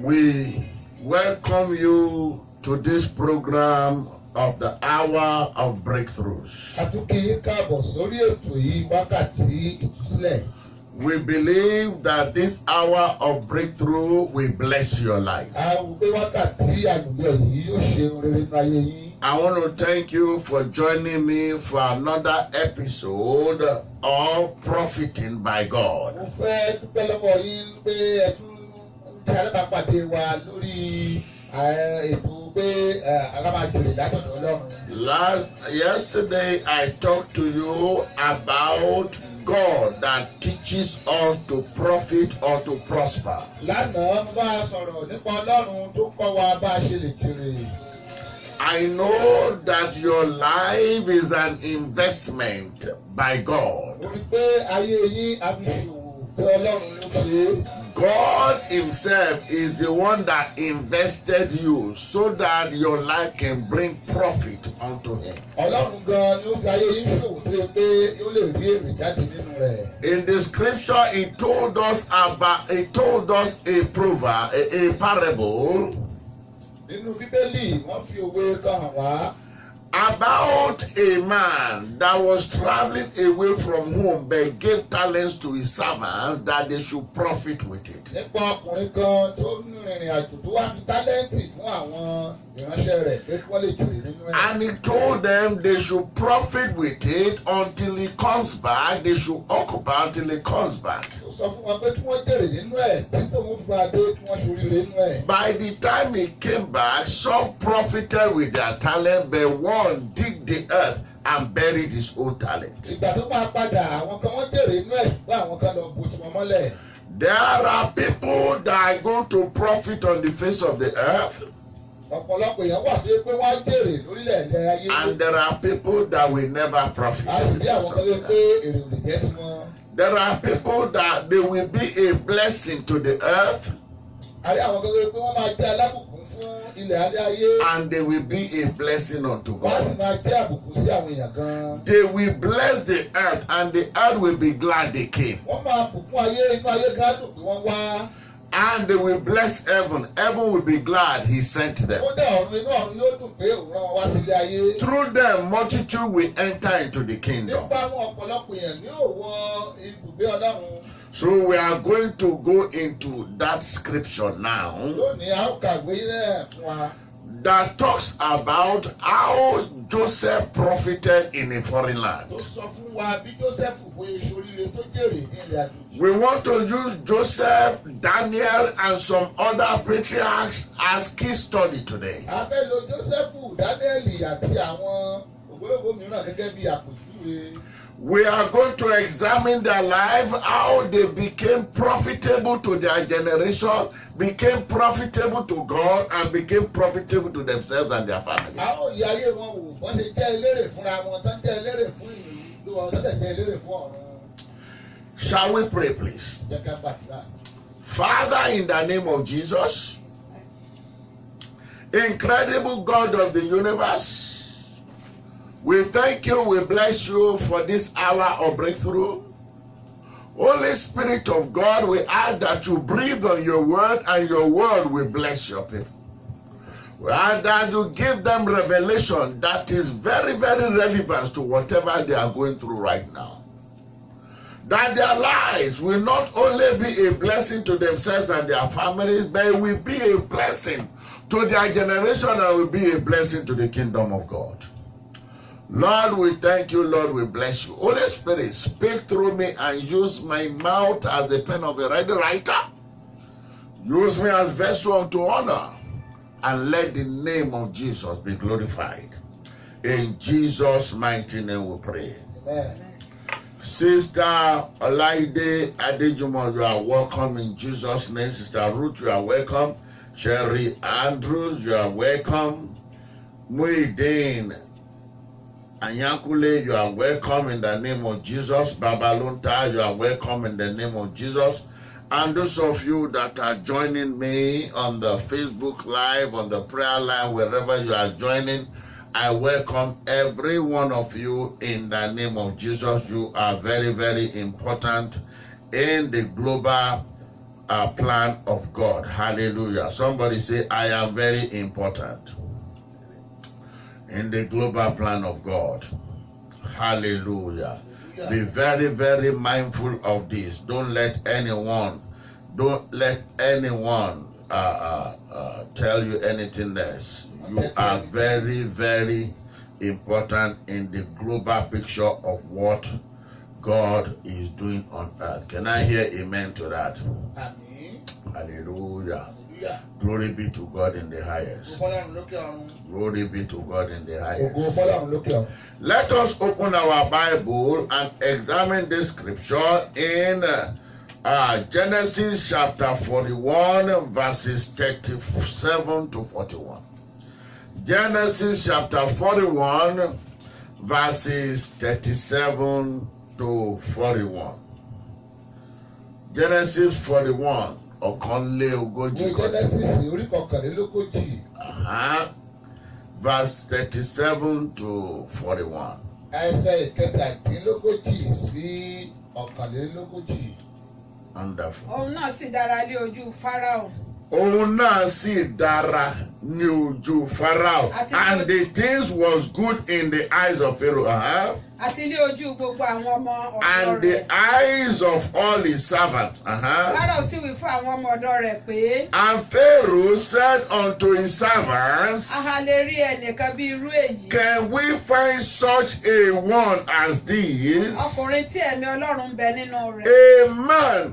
We welcome you to this program of the Hour of Breakthroughs. We believe that this hour of breakthrough will bless your life. I want to thank you for joining me for another episode of Profiting by God. Yesterday I talked to you about God that teaches us to profit or to prosper. I know that your life is an investment by God. God himself is the one that invested you so that your life can bring profit unto him. In the scripture, he told us a proverb, a parable about a man that was traveling away from home but gave talents to his servants that they should profit with it. And he told them they should profit with it until he comes back. They should occupy until he comes back. By the time he came back, some profited with their talent, but one dig the earth and buried his own talent. There are people that are going to profit on the face of the earth, and there are people that will never profit on the face of the earth. There are people that they will be a blessing to the earth, and they will be a blessing unto God. They will bless the earth, and the earth will be glad they came. And they will bless heaven. Heaven will be glad he sent them. Through them, multitude will enter into the kingdom. So we are going to go into that scripture now that talks about how Joseph profited in a foreign land. We want to use Joseph, Daniel, and some other patriarchs as case study today. We are going to examine their life, how they became profitable to their generation, became profitable to God, and became profitable to themselves and their family. Shall we pray, please? Father, in the name of Jesus, incredible God of the universe, we thank you, we bless you for this hour of breakthrough. Holy Spirit of God, we ask that you breathe on your word, and your word will bless your people. We ask that you give them revelation that is very, very relevant to whatever they are going through right now. That their lives will not only be a blessing to themselves and their families, but it will be a blessing to their generation and will be a blessing to the kingdom of God. Lord, we thank you. Lord, we bless you. Holy Spirit, speak through me and use my mouth as the pen of a ready writer. Use me as vessel unto honor, and let the name of Jesus be glorified. In Jesus' mighty name we pray. Amen. Sister Olaide Adejumo, you are welcome in Jesus' name. Sister Ruth, you are welcome. Sherry Andrews, you are welcome. Muideen Anyakule, you are welcome in the name of Jesus. Babalunta, you are welcome in the name of Jesus. And those of you that are joining me on the Facebook Live, on the prayer line, wherever you are joining, I welcome every one of you in the name of Jesus. You are very, very important in the global plan of God. Hallelujah. Somebody say, I am very important in the global plan of God. Hallelujah. Be very, very mindful of this. Don't let anyone tell you anything else. You are very, very important in the global picture of what God is doing on earth. Can I hear amen to that? Amen. Hallelujah. Glory be to God in the highest. Glory be to God in the highest. Let us open our Bible and examine this scripture in Genesis chapter 41, verses 37 to 41. Genesis chapter 41, verses 37 to 41. Genesis 41. Verse 37 to 41. Wonderful. Òun náà sì dára ní ojú Fáráò. And the things was good in the eyes of Pharaoh. Àti ní ojú gbogbo àwọn ọmọ ọ̀dọ̀ rẹ̀. And the eyes of all his servants. Fáráò sì wí fún àwọn ọmọ ọ̀dọ̀ rẹ̀ pé. And Pharaoh said unto his servants. A lè rí ẹnìkan bí irú èyí. Can we find such a one as this? Ọkùnrin tí ẹ̀mí Ọlọ́run bẹ nínú rẹ̀. A man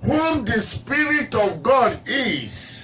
whom the Spirit of God is.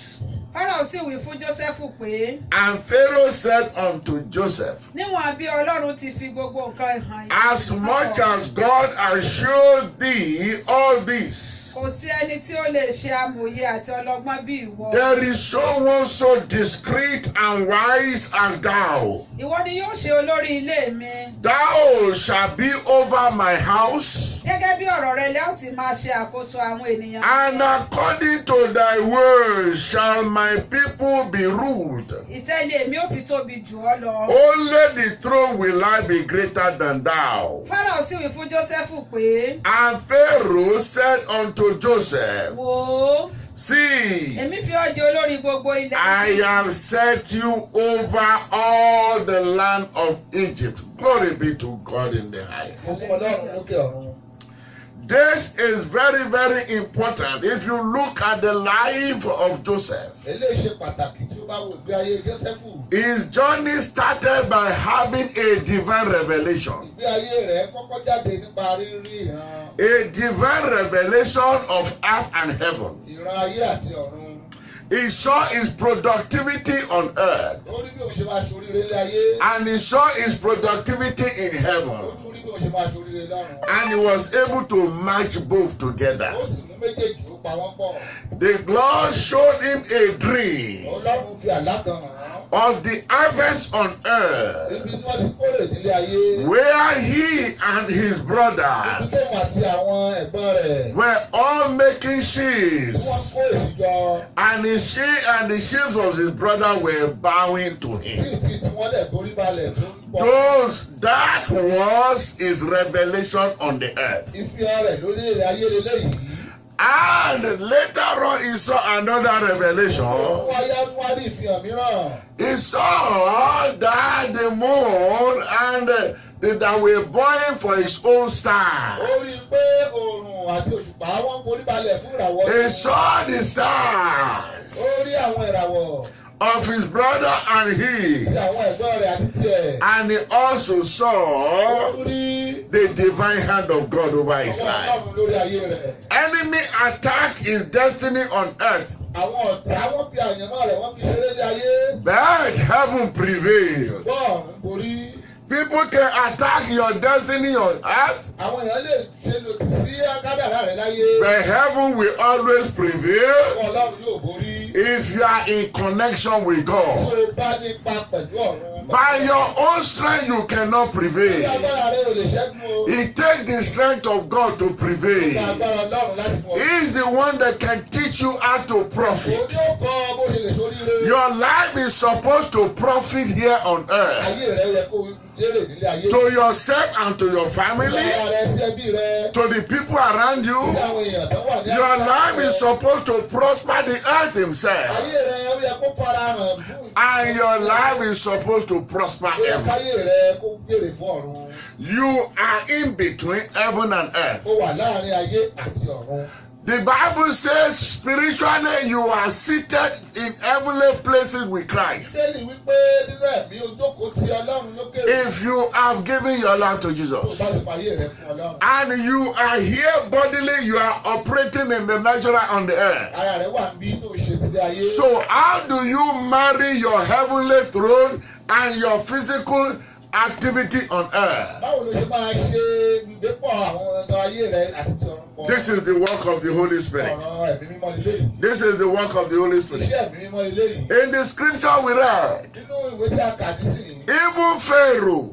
Pharaoh sì wí fún Jósẹ́fù pé. And Pharaoh said unto Joseph. Níwọ̀n bí Ọlọ́run ti fi gbogbo nǹkan hàn yìí. As much as God has showed thee all this. Kò sí ẹni tí ó lè ṣe amòye àti ọlọ́gbọ́n bí ìwọ. There is someone so discreet and wise as thou. Ìwọ ni yóò ṣe olórí ilé mi. Thou shalt be over my house. Gẹ́gẹ́ bí ọ̀rọ̀ rẹ lẹ́yìn sì máa ṣe àkóso àwọn ènìyàn. And according to thy word shall my people be ruled. Ìtẹ́lẹ̀ mi ò fi tóbi jù ọ́ lọ. Only the throne will I be greater than thou. Pharaoh sì wí fún Jósẹ́fù pé. And Pharaoh said unto Joseph. Wò. See, I have set you over all the land of Egypt. Glory be to God in the highest. This is very, very important. If you look at the life of Joseph, his journey started by having a divine revelation. A divine revelation of earth and heaven. He saw his productivity on earth. And he saw his productivity in heaven. And he was able to match both together. The Lord showed him a dream of the harvest on earth, where he and his brothers were all making sheaves, and the sheaves of his brother were bowing to him. That was his revelation on the earth. And later on he saw another revelation. He saw that the moon and that were bowing for his own star. He saw the stars of his brother and he. And he also saw the divine hand of God over his life. Enemy attack his destiny on earth. But heaven prevailed. People can attack your destiny on earth. Àwọn èèyàn lè ṣe lòdì sí kádàrá rẹ̀ láyé. But heaven will always prevail Ọlọ́run yóò borí. if you are in connection with God. Tí o bá nípa pẹ̀lú ọ̀run. By your own strength, you cannot Bí prevail. agbára rẹ̀ ò lè ṣẹ́gun o. It takes the strength of God to Bí prevail. agbára Ọlọ́run láti mú ọ. He is the one that can teach you how to profit. Òun yóò kọ́ bó ṣe lè ṣoríire. Your life is supposed to profit here on earth. Ayé rẹ̀ yẹ kó lérè nílé ayé. To yourself and to your family, Ìyá rẹ̀ sí ẹbí rẹ̀. to the people around Sí you. àwọn èèyàn tó wà ní Your àyíká life rẹ̀. is supposed to prosper the earth himself. Ayé rẹ̀ ó yẹ kó fara hàn fún And your life is supposed to prosper ó yẹ heaven. káyé rẹ̀ kó gbèrè fún ọ̀run. You are in between heaven and earth. Ó wà láàrin ayé àti ọ̀run. The Bible says spiritually you are seated in heavenly places with Christ. Sẹ́ni wípé nínú ẹ̀mí ojókòó ti Ọlọ́run lókè. If you have given your life to Tó Jesus. bá lè fàyè rẹ̀ fún Ọlọ́run. And you are here bodily, you are operating in the natural on the earth. Ara rẹ̀ wà níbí tó ṣe ti dé ayé. So how do you marry your heavenly throne and your physical activity on earth? Báwo ló ṣe máa ṣe ìgbépọ̀ àwọn ọ̀dọ́ ayé rẹ̀ àti ti ọ̀run pọ̀? This is the work of the Holy Spirit. Ọ̀rọ̀ ẹ̀mí mímọ́ lílé yìí. This is the work of the Holy Spirit. Iṣẹ́ ẹ̀mí mímọ́ lílé yìí. In the scripture we read, Nínú ìwé tí a kà nísìnyí. even Pharaoh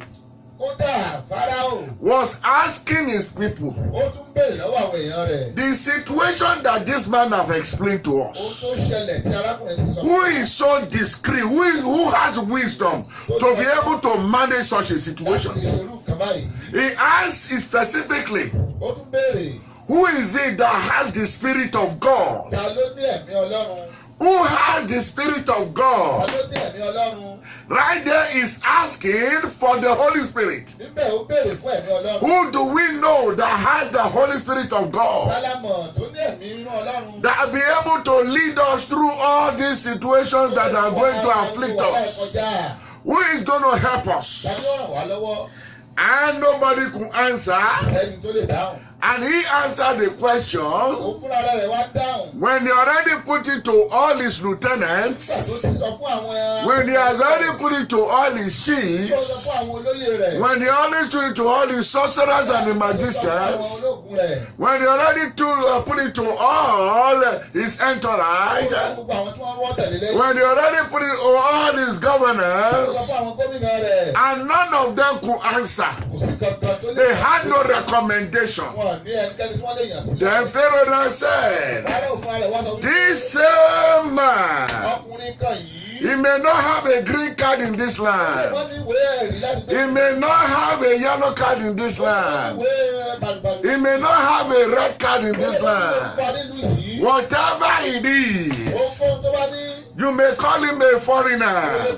Kódà Fáráò was asking his people ó tún béèrè lọ́wọ́ àwọn èèyàn rẹ̀. the situation that this man have explained to Ohun us. tó ṣẹlẹ̀ tí arákùnrin ti sọ. Who is so discreet, who has wisdom to be able to manage such a Láti situation? lè ṣerú nǹkan báyìí. He asked specifically, Ó tún béèrè. who is it that has the Spirit of God? Ta ló ní ẹ̀mí Ọlọ́run? Who has the Spirit of Ta God? ló ní ẹ̀mí Ọlọ́run? Right there is asking for the Holy Spirit. Níbẹ̀ ó béèrè fún ẹ̀mí Ọlọ́run. Who do we know that has the Holy Spirit of God? Sálámọ̀ tó ní ẹ̀mí nínú Ọlọ́run. That be able to lead us through all these situations that are going to afflict us. Who is going to help us? Tàbí ó ràn wá lọ́wọ́. And nobody could answer. Ẹni tó lè dáhùn. And he answered the question Òun fúnra rẹ̀ wá dáhùn. when he already put it to all his lieutenants, Nígbà tó ti sọ fún àwọn when he has already put it to all his Tí ó sọ chiefs, fún àwọn olóyè rẹ̀. when he already put it to all his sorcerers and the Tó sọ fún àwọn magicians, ológun rẹ̀. when he already put it to all his entourage, Gbogbo àwọn tí wọ́n wọ́ tẹ̀lé lẹ́yìn. when he already put it to all his Tó sọ governors, fún àwọn gómìnà rẹ̀. and none of them could answer. Kò sí kankan tó lè. They had no recommendation. Wọ́n ní ẹnikẹ́ni tí wọ́n lè yàn sílẹ̀. Then Pharaoh now said, Fáráò fúnra rẹ̀ wá sọ wípé this same man, ọkùnrin kan yìí. he may not have a green card in this land. Wọ́n ní ìwé ẹ̀rí láti gbé. He may not have a yellow card in this land. Ìwé bàlùbàlù. He may not have a red card in this land. Wọ́n nílùú yìí. Whatever it is, Ohunkóhun tó bá ní. you may call him a Ó lè foreigner.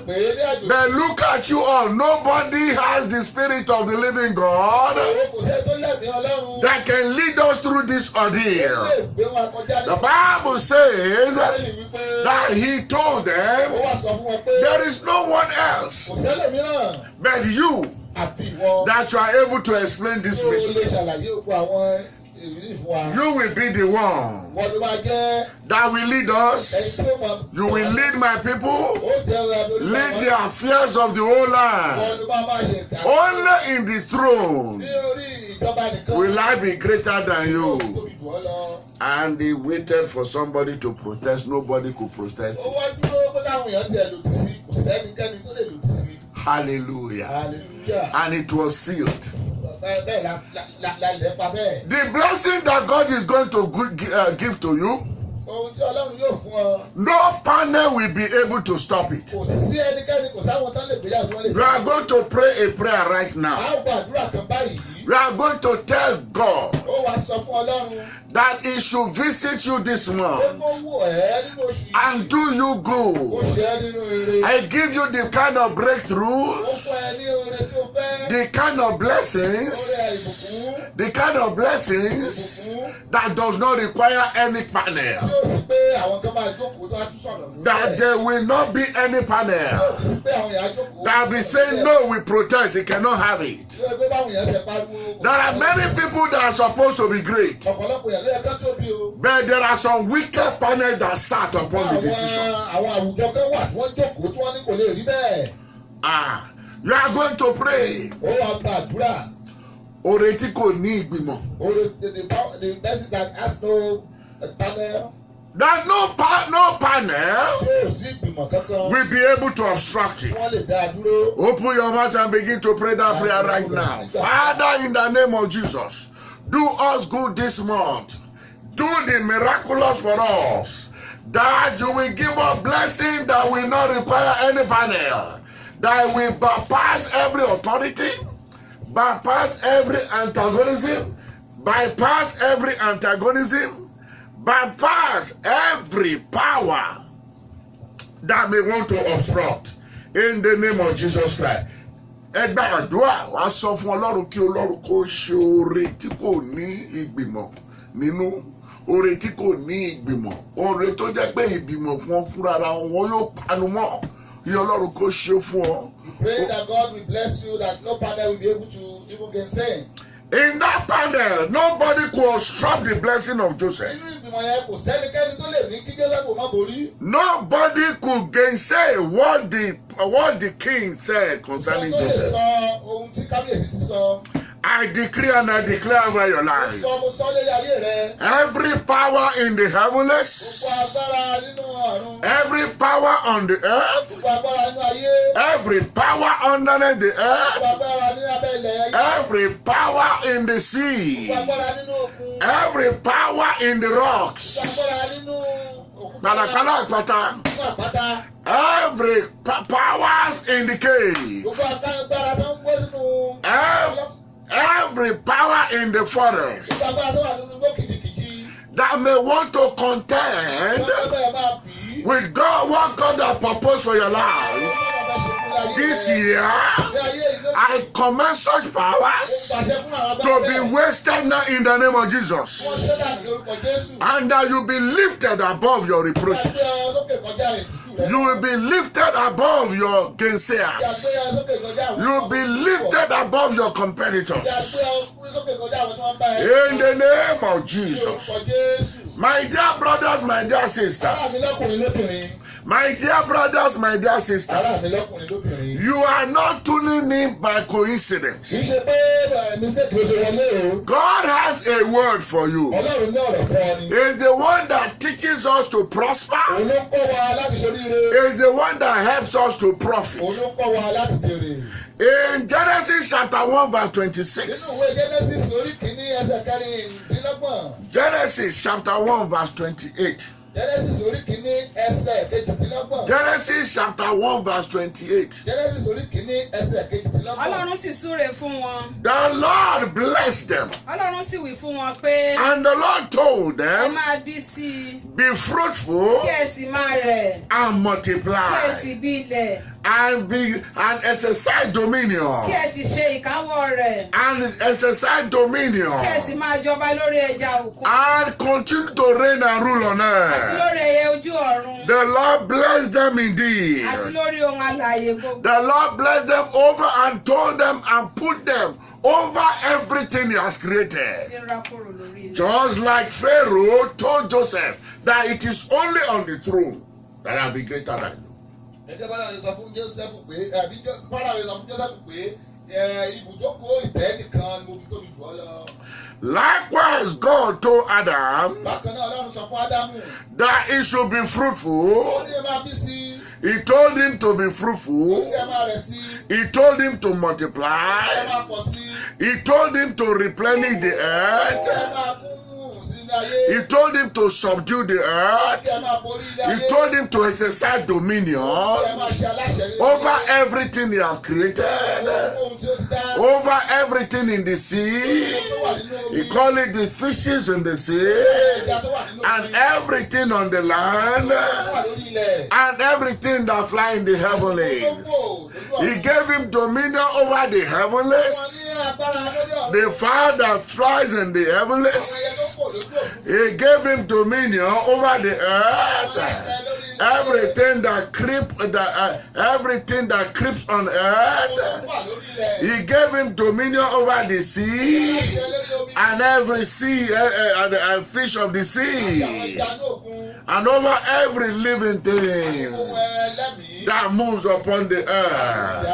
pè é ní àjò. But look at you all. Nobody has the Spirit of the living God Òun kò sẹ́ tó lẹ́mìí Ọlọ́run. that can lead us through this Ó ordeal. lè gbé wa kọjá ní. The Bible says Bíbélì wípé that he told ó them, wá sọ fún wọn pé there is no one else kò sẹ́lòmíràn but you àfi ìwọ that you are able to explain this tó lè mystery. ṣàlàyé gbogbo àwọn èyí fún wa. You will be the one Wọ́n ló máa jẹ́ that will lead ẹni us. tí ó máa. You will lead my people, Ó jẹ́ olórí lead àwọn. the affairs of the whole Wọ́n land. ló máa ṣe ìta. Only in the Ní throne orí ìjọba nìkan. will I be greater than Yóò you. tóbi jù ọ́ lọ. And he waited for somebody to protest. Nobody could protest Ó it. wá dúró pé táwọn èèyàn tiẹ̀ lòdì sí. Kò sẹ́nikẹ́ni tó lè lòdì sí. Hallelujah. Hallelujah. And it was sealed. Bẹ́ẹ̀ la lẹ̀ pa bẹ́ẹ̀. The blessing that God is going to give to you, Ohun tí Ọlọ́run yóò fún ọ. no panel will be able to stop it. Kò sí ẹnikẹ́ni, kò sáwọn tán lè gbéyàwó tí wọ́n lè You are going to pray a prayer right A now. ó gbàdúrà kan báyìí. You are going to tell God Ó wá sọ fún Ọlọ́run. that he should visit you this Pé month kó wò ẹ́ nínú oṣù yìí. and do you Kó good. ṣe ẹ́ nínú ire. I give you the kind of Ó breakthroughs, fún ẹ ní oore tí ó fẹ́. the kind of Oore blessings, ìbùkún. the kind of blessings Ìbùkún. that does not require any Tí panel. ó sì pé àwọn kan máa jókòó tó á tún sọ̀rọ̀ lórí That ẹ̀. there will not be any Tí ó panel. sì pé àwọn èèyàn jókòó. That be saying no, we protest, he cannot have it. Tí ó pé báwọn èèyàn tẹ pariwo. There are many people that are supposed to be great, Ọ̀pọ̀lọpọ̀ èèyàn ló yẹ ká tóbi o. but there are some wicked panel that sat upon the decision. Àwọn àwùjọ kan wà tí wọ́n jókòó tí wọ́n ní kò lè rí bẹ́ẹ̀. You are going to pray. Ó wá gbàdúrà. Oore tí kò ní ìgbìmọ̀. The person that has no panel. That no panel Tí ò sí ìgbìmọ̀ kankan. will be able to obstruct it. Wọ́n lè dá a dúró. Open your mouth and begin to pray that prayer right now. Father, in the name of Jesus, do us good this month. Do the miraculous for us. That you will give us blessing that will not require any panel. That will bypass every authority, bypass every antagonism, bypass every power that may want to obstruct. In the name of Jesus Christ. Ẹgbẹ́ àdúrà wàá sọ fún Ọlọ́run kí Ọlọ́run kó ṣe oore tí kò ní ìgbìmọ̀ nínú. Oore tí kò ní ìgbìmọ̀. Oore tó jẹ́ pé ìgbìmọ̀ fún ọ fúnra wọn yóò panu mọ́. Iye Ọlọ́run kó ṣe fún ọ. Pray that God will bless you, that no panel will be able to even gainsay. In that panel, nobody could obstruct the blessing of Joseph. Nobody could gainsay what the king said concerning Joseph. I decree and I declare over your life. Every power in the heavens, every power on the earth, every power underneath the earth, every power in the sea, every power in the rocks, every powers in the cave, every power in the forest that may want to contend with God, what God has proposed for your life this year, I command such powers to be wasted now in the name of Jesus, and that you be lifted above your reproaches. You will be lifted above your gainsayers. You will be lifted above your competitors. In the name of Jesus. My dear brothers, my dear sisters. My dear brothers, my dear sisters. You are not tuning in by coincidence. God has a word for you. It's the one that teaches us to prosper. It's the one that helps us to profit. In Genesis chapter 1 verse 26. Genesis chapter 1 verse 28. Genesis chapter 1 verse 28. The Lord blessed them. And the Lord told them, be fruitful and multiply. And exercise dominion. And exercise dominion. And continue to reign and rule on earth. The Lord blessed them indeed. The Lord blessed them over and told them and put them over everything He has created. Just like Pharaoh told Joseph that it is only on the throne that I'll be greater than you. Likewise, God told Adam that he should be fruitful. He told him to be fruitful. He told him to multiply. He told him to replenish the earth. He told him to subdue the earth. He told him to exercise dominion over everything He has created, over everything in the sea. He called it the fishes in the sea, and everything on the land, and everything that fly in the heavenlies. He gave him dominion over the heavenlies, the fire that flies in the heavenlies. He gave him dominion over the earth, everything that creeps on earth. He gave him dominion over the sea and every sea, fish of the sea, and over every living thing that moves upon the earth.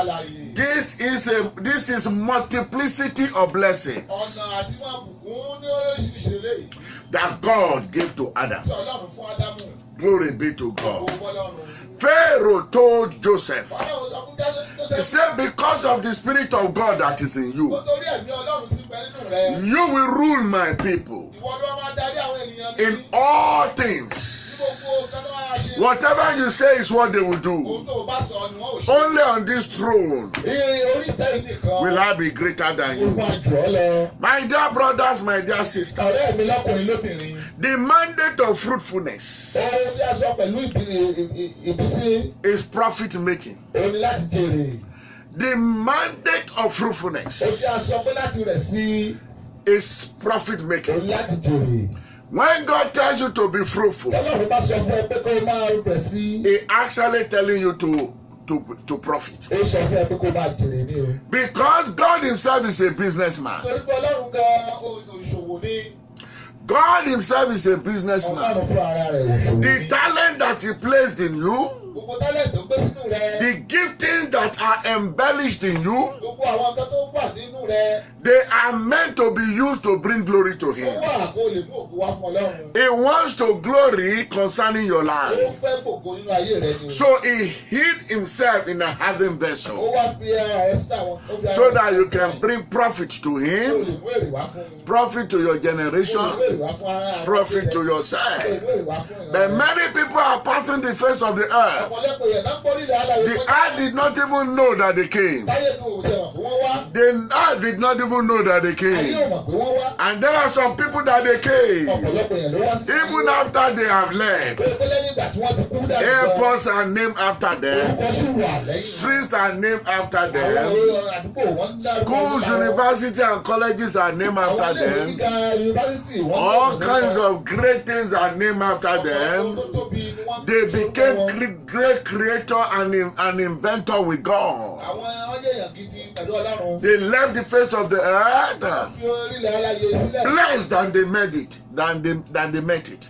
This is multiplicity of blessings ọ̀nà àti máa bùkún ní oríṣiríṣi eléyìí. that God gave to Adam. Tí Ọlọ́run fún Ádámù. Glory be to God. Ògo f'Ọlọ́run. Pharaoh told Joseph, Fáráò sọ fún Joseph. he said, because of the Spirit of God that is in you, Nítorí ẹ̀mí Ọlọ́run ti bẹ nínú rẹ. you will rule my people Ìwọ ló máa darí àwọn ènìyàn mi. in all things. Gbogbo nǹkan tó máa ṣe. Whatever you say is what they will Ohun do. tó o bá sọ ni wọ́n ò ṣe. Only on this throne Orí ìtẹ́ nìkan. will I be greater than Ó you. máa jù ọ́ lọ. My dear brothers, my dear sisters, Ọ̀rẹ́ mi lọ́kùnrin lóbìnrin. the mandate of fruitfulness Ohun tí a sọ pẹ̀lú ìbísí. is profit making. Òun ni láti jèrè. The mandate of fruitfulness Ohun tí a sọ pé láti rẹ̀ sí. is profit making. Òun láti jèrè. When God tells you to be fruitful, Ọlọ́run bá sọ fún ẹ pé kó o máa rẹ̀ sí. He actually telling you to profit. Ó sọ fún ẹ pé kó o máa jèrè ní o. Because God Himself is a businessman. Torí pé Ọlọ́run gan òṣòwò ní. God Himself is a businessman. Ọlọ́run fún ara rẹ̀ òṣòwò ní. The talent that He placed in you, Gbogbo tálẹ̀ tó gbé sínú rẹ̀. the giftings that are embellished in you, Gbogbo àwọn nǹkan tó wà nínú rẹ̀. they are meant to be used to bring glory to Ó Him. wà kó lè mú ògo wá fún Ọlọ́run. He wants to glory concerning your Ó life. fẹ́ gbogbo nínú ayé rẹ̀ ni o. So He hid Himself in a hardened Ó vessel wá fi ara rẹ̀ sí àwọn tó fi ara so rẹ̀ that sí you àwọn can bring profit to Ó Him, lè mú èrè wá fún un. profit to your Ó lè mú generation, èrè wá fún ara rẹ̀. profit to Ó lè yourself. mú èrè wá fún ìran But rẹ̀. many people are passing the face of the earth. Ọ̀pọ̀lọpọ̀ èèyàn náà pọ́lì rẹ̀ aláwọ̀ The earth did not even know that they came. Táyé tó ò jẹ́ wà fún wọn wá. The earth did not even know that they Ayé ò came. mọ̀ pé wọ́n wá. And there are some people that they came. Ọ̀pọ̀lọpọ̀ èèyàn ló wá sí. Even after they have left. Pé lẹ́yìn ìgbà tí wọ́n ti kú dàgbà. Airports are named after them. Orúkọ sì wà lẹ́yìn. Streets are named after Àwọn them. àdúgbò wọn ń dárúkọ Schools, nípa wọn. universities, and colleges are named Àwọn after ilé ìwé them. gíga yunifásítì wọ́n All kinds of great things are named after them. They became great creator and inventor with God. Àwọn ọjọ́ èèyàn gidi pẹ̀lú Ọlọ́run. They left the face of the earth Fi orílẹ̀ aláyé sílẹ̀. blessed than they made it, than they met it.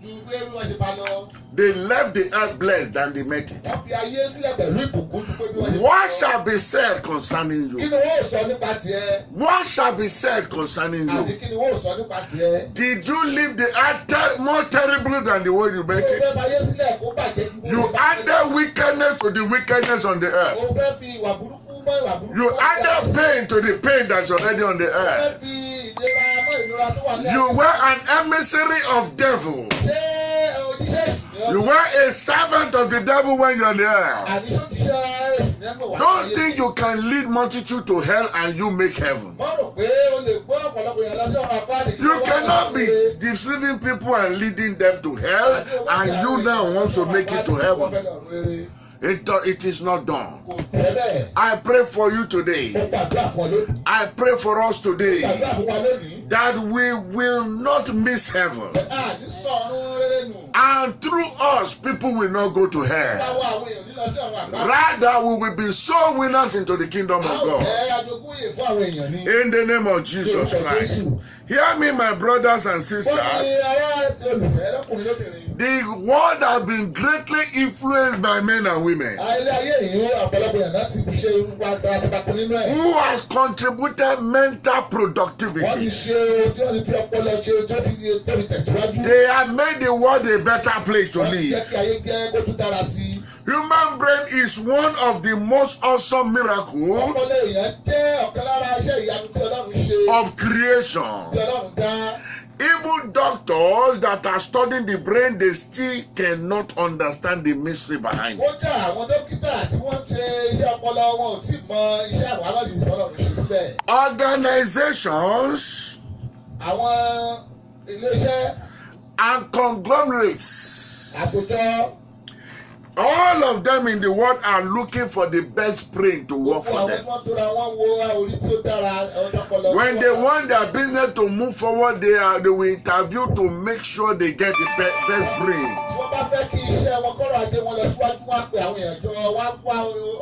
Ju pé bí wọ́n ṣe bá lọ. They left the earth blessed than they met it. Wọ́n fi ayé sílẹ̀ pẹ̀lú ìbùkún ju pé bí wọ́n ṣe bá lọ. What shall be said concerning Kí you? ni wọ́n ò sọ nípa tiẹ̀? What shall be said concerning Àti you? kí ni wọ́n ò sọ nípa tiẹ̀? Did you leave the earth more terrible than the way you met Ó fẹ́ it? fi ayé sílẹ̀ kó bàjẹ́ ju bó You ṣe bá ṣe. added wickedness to the wickedness on the earth. Ó fẹ́ fi ìwà burúkú mọ́ ìwà burúkú. You added pain to the pain that's already on the Ó fẹ́ earth. fi ìlera mọ́ ìlera tó wà ní You ayé. were an emissary of devil. Ṣé oníṣẹ́ èṣù ni ọ́? You were a servant of the devil when you're on the earth. Àní ṣòjíṣẹ́ èṣù ni ẹ́ mọ̀ wá Don't sí ayé? think you can lead multitude to hell and you make heaven. Wọ́n rò pé o lè gbọ́ ọ̀pọ̀lọpọ̀ èèyàn lọ sí ọ̀rọ̀ àpáàdé. You cannot be deceiving people and leading them to hell and you now want to make it to heaven. It is not done. Kò tẹ́ bẹ́ẹ̀. I pray for you Ó today. gbàdúrà fún ọ lónìí. I pray for us today Gbàdúrà fún wa lónìí. that we will not miss heaven. Àní sọ̀rọ̀ rere nù. And through us, people will not go to hell. Báwo àwọn èèyàn nílọ sí ọ̀rọ̀ àpáàdé? Rather, we will be soul winners into the kingdom of Àwọn God. ajogúnyè fún àwọn èèyàn ní. In the name of Jesus Christ. Hear me, my brothers and Wọ́n ní sisters. ará olùfẹ́ lọ́kùnrin lóbìnrin. The world has been greatly influenced by men and women Ilé ayé yìí ọ̀pọ̀lọpọ̀ èèyàn láti ṣe wá takuntakun nínú ẹ̀. who has contributed mental Wọ́n ti productivity. ṣe tí wọ́n ti fi ọpọlọ ṣe tó fi tẹ̀síwájú. They have made the world a better place to Wọ́n ti jẹ́ live. kí ayé jẹ́ kó tún dára sí i. Human brain is one of the most awesome miracles Ọpọlọ èèyàn jẹ́ ọ̀kan lára iṣẹ́ ìyanu tí Ọlọ́run ṣe. of creation. Tí Ọlọ́run dá. Even doctors that are studying the brain, they still cannot understand the mystery behind it. Kódà àwọn dókítà tí wọ́n ṣe iṣẹ́ ọpọlọ wọn ò tí mọ iṣẹ́ àwámọ̀dì tí Ọlọ́run ṣe síbẹ̀. Organizations Àwọn ilé-iṣẹ́ and conglomerates, àtòjọ. all of them in the world are looking for the best brain to work Gbogbo for àwọn them. tí wọ́n tóra wọ́n wo orí tí ó dára ọpọlọ. When they want their business to move forward, they will interview to make sure they get the best brain. Tí wọ́n bá fẹ́ kí iṣẹ́ wọn kọ́rọ̀ ajé wọn lọ síwájú, wọ́n á pe àwọn èèyàn jọ, wọ́n á wá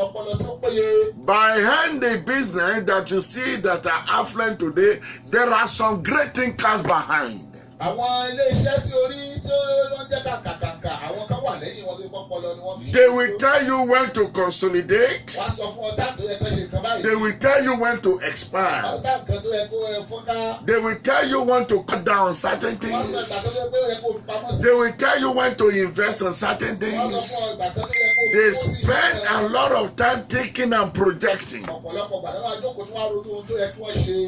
ọpọlọ tí ó péye. Behind the business that you see that are affluent today, there are some great thinkers behind. Àwọn ilé-iṣẹ́ tí orí tí wọ́n jẹ́ kàkàkàkà, àwọn kan wà lẹ́yìn wọn They will tell you when to consolidate. They will tell you when to expand. They will tell you when to cut down certain things. They will tell you when to invest on certain things. They spend a lot of time thinking and projecting.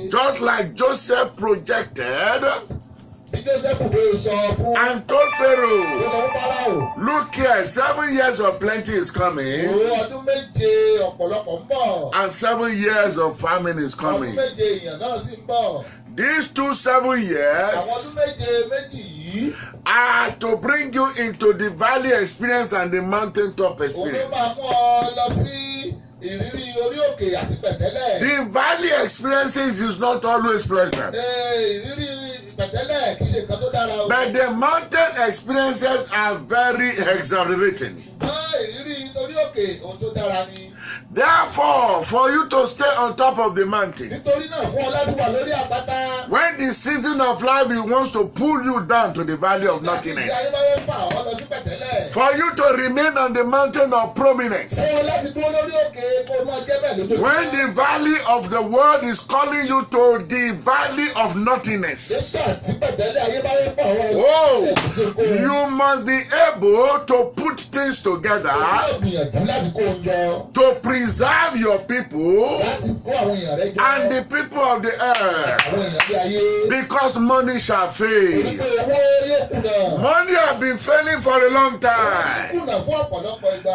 Just like Joseph projected and told Pharaoh, look here, 7 years of plenty is coming and 7 years of famine is coming. These 7 years are to bring you into the valley experience and the mountaintop experience. The valley experiences is not always pleasant. But the mountain experiences are very exhilarating. Therefore, for you to stay on top of the mountain, when the season of life wants to pull you down to the valley of nothingness, for you to remain on the mountain of prominence, when the valley of the world is calling you to the valley of nothingness, oh, you must be able to put things together to preserve your people and the people of the earth, because money shall fail. Money has been failing for a long time.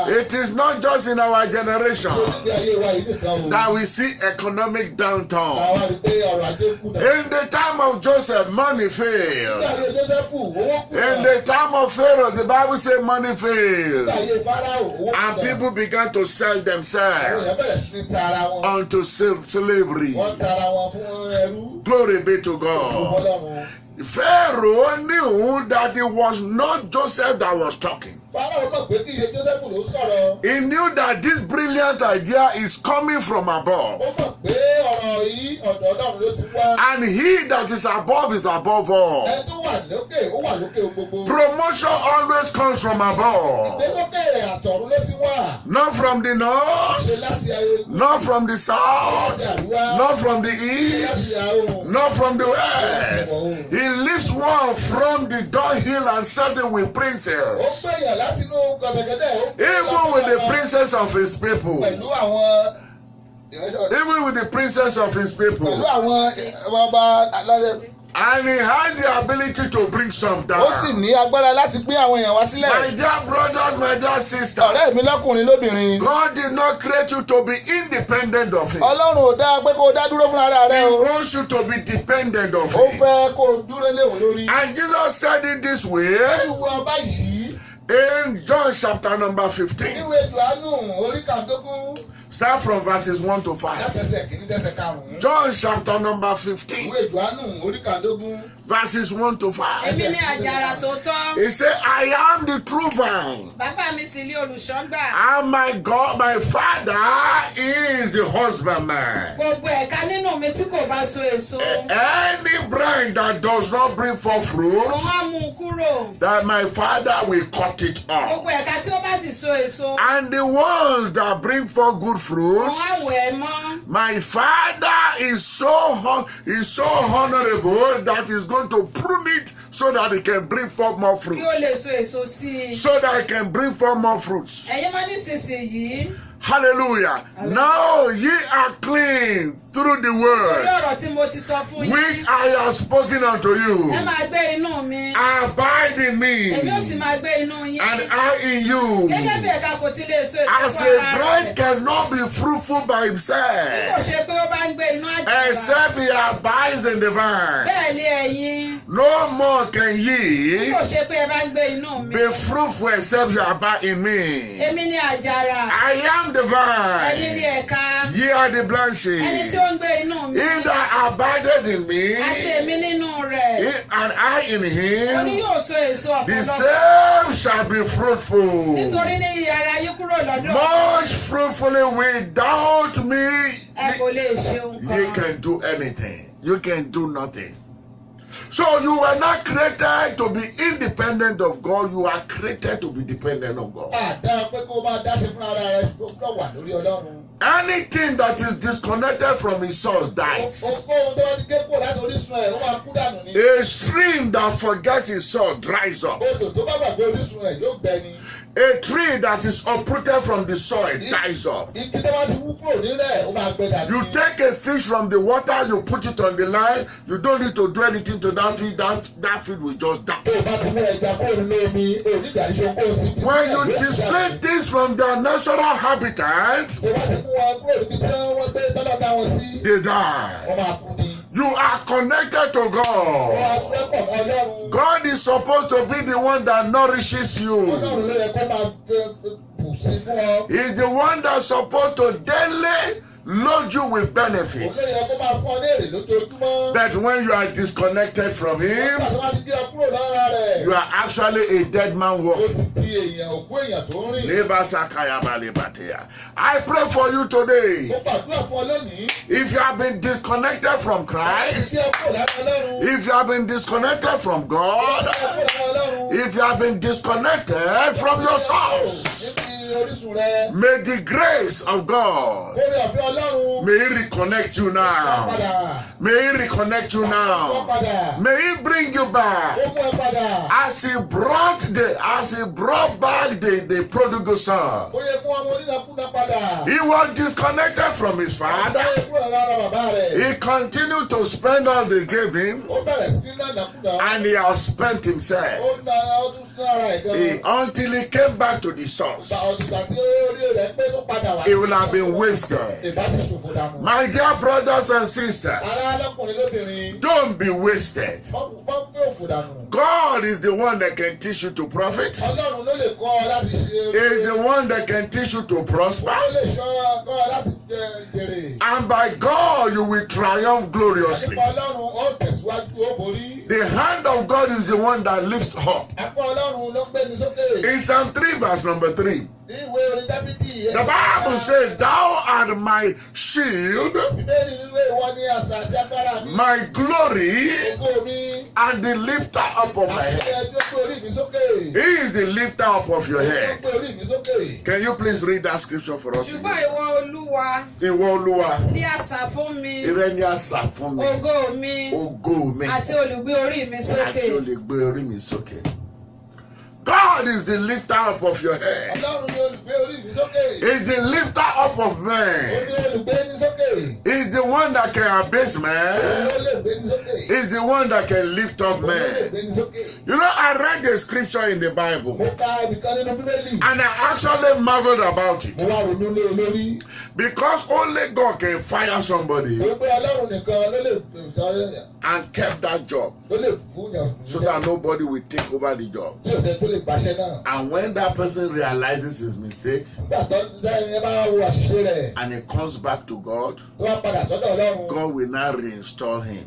It is not just in our generation that we see economic downturn. In the time of Joseph, money failed. In the time of Pharaoh, the Bible says money failed, and people began to sell themselves unto slavery. Glory be to God. Pharaoh knew that it was not Joseph that was talking. He knew that this brilliant idea is coming from above. And he that is above all. Promotion always comes from above. Not from the north, not from the south, not from the east, not from the west. He lifts one from the dunghill and set him with princes. Even with the princess of his people. Even with the princess of his people. And he had the ability to bring some down. My dear brothers, my dear sisters, God did not create you to be independent of him. He wants you to be dependent of him. And Jesus said it this way in John chapter number 15. Start from verses 1 to 5. John chapter number 15. Verses 1 to 5. He said, I am the true vine. And my God, my Father is the husbandman. Any branch that does not bring forth fruit, that my Father will cut it off. And the ones that bring forth good fruits, my Father is so honorable that is going to prune it so that it can bring forth more fruits. So that it can bring forth more fruits. Hallelujah. Now ye are clean through the word which I have spoken unto you. Abide in me, and I in you. As a branch cannot be fruitful by himself except he abides in the vine, no more can ye be fruitful except you abide in me. I am the vine, ye are the branches. He that abided in me, and I in him, the same shall be fruitful. Much fruitfully. Without me, you can do anything. You can do nothing. So you were not created to be independent of God. You are created to be dependent on God. Anything that is disconnected from its source dies. A stream that forgets its source dries up. A tree that is uprooted from the soil dies up. You take a fish from the water, you put it on the line, you don't need to do anything to that fish, that fish will just die. When you display things from their natural habitat, they die. You are connected to God. God is supposed to be the one that nourishes you. He's the one that's supposed to daily load you with benefits. But when you are disconnected from Him, you are actually a dead man walking. I pray for you today. If you have been disconnected from Christ, if you have been disconnected from God, if you have been disconnected from your source, may the grace of God, may He reconnect you now. May He reconnect you now. May He bring you back. As He brought back the prodigal son. He was disconnected from his father. He continued to spend all they gave him, and he has spent himself until he came back to the source. It will have been wasted. My dear brothers and sisters, don't be wasted. God is the one that can teach you to profit. He is the one that can teach you to prosper. And by God you will triumph gloriously. The hand of God is the one that lifts up. In Psalm 3 verse number 3, the Bible says, "Thou art my shield, my glory, and the lifter up of my head." He is the lifter up of your head. Can you please read that scripture for us? Ìwọ Olúwa, ìrẹ ni asà fún mi, ògo mi, àti olùgbé orí mi sókè. God is the lifter up of your head. He's the lifter up of men. He's the one that can abase man. He's the one that can lift up men. You know, I read the scripture in the Bible, and I actually marveled about it. Because only God can fire somebody and kept that job, so that nobody will take over the job. And when that person realizes his mistake and he comes back to God, God will now reinstall him.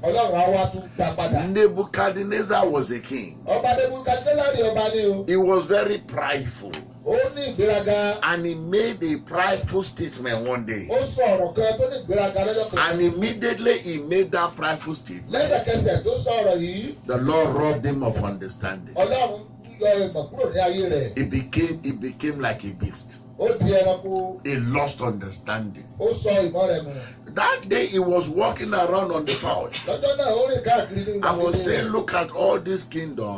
Nebuchadnezzar was a king. He was very prideful. And he made a prideful statement one day. And immediately he made that prideful statement, the Lord robbed him of understanding. He became like a beast. He lost understanding. That day he was walking around on the couch. I was saying, look at all this kingdom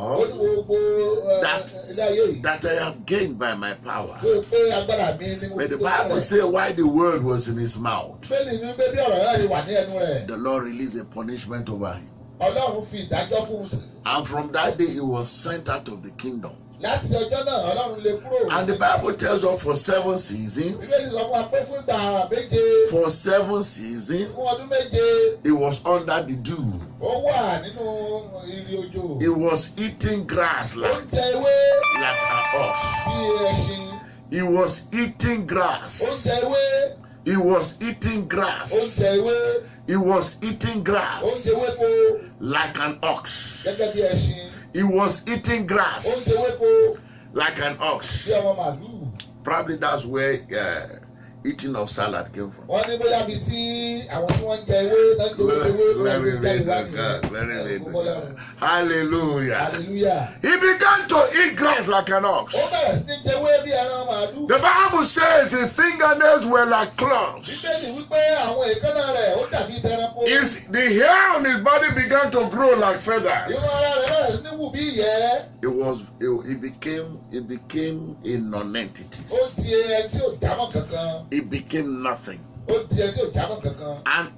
that I have gained by my power. But the Bible says, while the word was in his mouth, the Lord released a punishment over him. And from that day he was sent out of the kingdom. And the Bible tells us for 7 seasons, he was under the dew. He was eating grass like an ox. He was eating grass. He was eating grass. He was eating grass like an ox. He was eating grass like an ox. Probably that's where eating of salad came from. Wọ́n ní bóyá bíi tí àwọn tí wọ́n ń jẹ ewé náà ń jẹ ewé Very good. Hallelujah. Hallelujah. He began to eat grass like an ox. Ó bẹ̀rẹ̀ sí ní jẹ ewé bí ẹran màálù. The Bible says his fingernails were like claws. Bíbélì wípé àwọn èékánná rẹ̀ ó dàbí ẹranko. The hair on his body began to grow like feathers. Irun ara rẹ̀ bẹ̀rẹ̀ sí ní wù bí ìyẹ́. It became a non-entity. Ó di ẹni tí ò jámọ́ kankan. It became nothing. Ó di ẹni tí ò jámọ́ kankan. And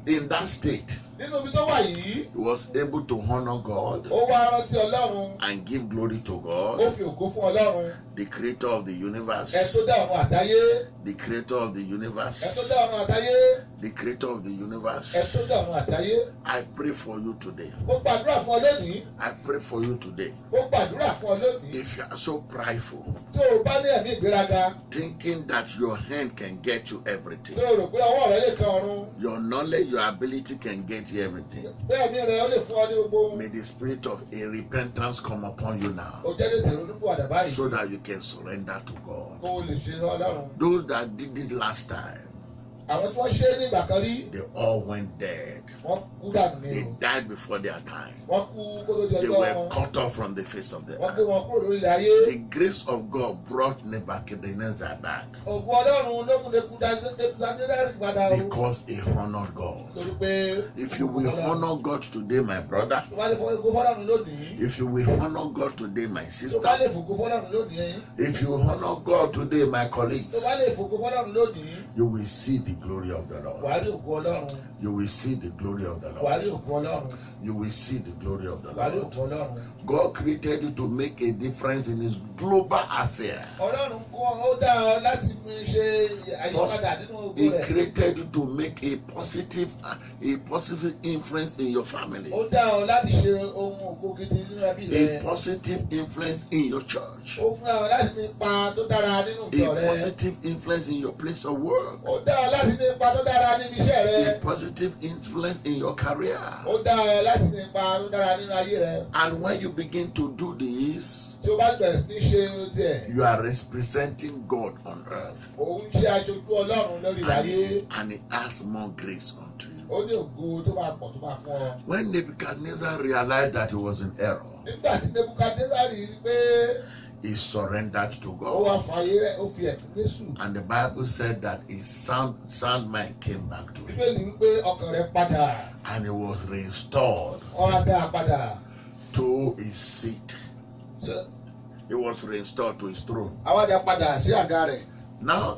in that state, Nínú ibi tó wà yìí. he was able to honor God Ó wá rántí Ọlọ́run. and give glory to Ó God, fi ògo fún Ọlọ́run. the creator of the universe, Ẹ tó dá ọ̀run àtayé. the creator of the Ẹ tó universe, dá ọ̀run àtayé. the creator of the Ẹ universe. tó dá ọ̀run àtayé. I pray for you today. Mo gbàdúrà fún ọ lónìí. I pray for you today. Mo gbàdúrà fún ọ lónìí. If you are so prideful, Tó o bá ní ẹ̀mí ìgbéraga. thinking that your hand can get you everything, Tó o rò pé ọwọ́ rẹ lè kan ọ̀run. your knowledge, your ability can get you everything. Bẹ́ẹ̀ ni rẹ̀ ó lè fún ọ ní gbogbo. May the spirit of a repentance come upon you Ó now, jẹ́ lè tẹ̀rù nípò àdá báyìí. so that you can surrender to God. Kó o lè ṣe Ọlọ́run. Those that did it last time, Àwọn tí wọ́n ṣe é ní ìgbà kan rí. they all went dead. Wọ́n kú dànù ní They o. died before their time. Wọ́n kú kó tó di They ọjọ́ were wọn. cut off from the face of the Wọ́n gbé earth. wọn kúrò lórí ilẹ̀ ayé. The grace of God brought Nebuchadnezzar back Ògùn Ọlọ́run lókùnlékùn Dánilẹ́rì padà o. because he honored God. Torí pé. If you will honor God today, my brother, Tó bá lè fọ ògo fọ́lọ́run lónìí. if you will honor God today, my Tó bá sister, lè fògo fọ́lọ́run lónìí. if you will honor God today, my Tó colleagues, bá lè fògo fọ́lọ́run lónìí. you will see the glory of the Wàá Lord. rí ògo Ọlọ́run. You will see the glory of the Wàá Lord. rí ògo Ọlọ́run. You will see the glory of the Wàá rí Lord. ògo Ọlọ́run. God created you to make a difference in his global affair. Ọlọ́run kọ́ ó dá ọ láti fi ṣe àyípadà nínú ògo He rẹ̀. created you to make a positive influence in your family, Ó dá ọ láti ṣe ohun ògo gidi nínú ẹbí rẹ̀. a positive influence in your church, Ó fún ọ láti ní ipa tó dára nínú ìjọ a rẹ̀. positive influence in your place of work, Ó dá ọ láti ní ipa tó dára níbi iṣẹ́ a rẹ̀. positive influence in your career. Ó dá ọ láti ní ipa tó dára nínú ayé rẹ̀. And when you begin to do this, Tí o bá bẹ̀rẹ̀ sí ní ṣe tiẹ̀, you are representing God on earth, òun ṣe aṣojú Ọlọ́run lórí ayé. and he adds more grace unto you. Ó ní ògo tó máa pọ̀ tó máa fún ọ. When Nebuchadnezzar realized that he was in error, Nígbà tí Nebukadnezari rí pé he surrendered to ó wá God. fàyè rẹ̀, ó fi ẹ̀fún Jésù. And the Bible said that his sound mind came back to him, Bíbélì wípé ọkàn rẹ̀ padà, and he was restored ó wá dá a padà. to his seat. He was restored to his throne. A wá dá a padà sí àga rẹ̀. Now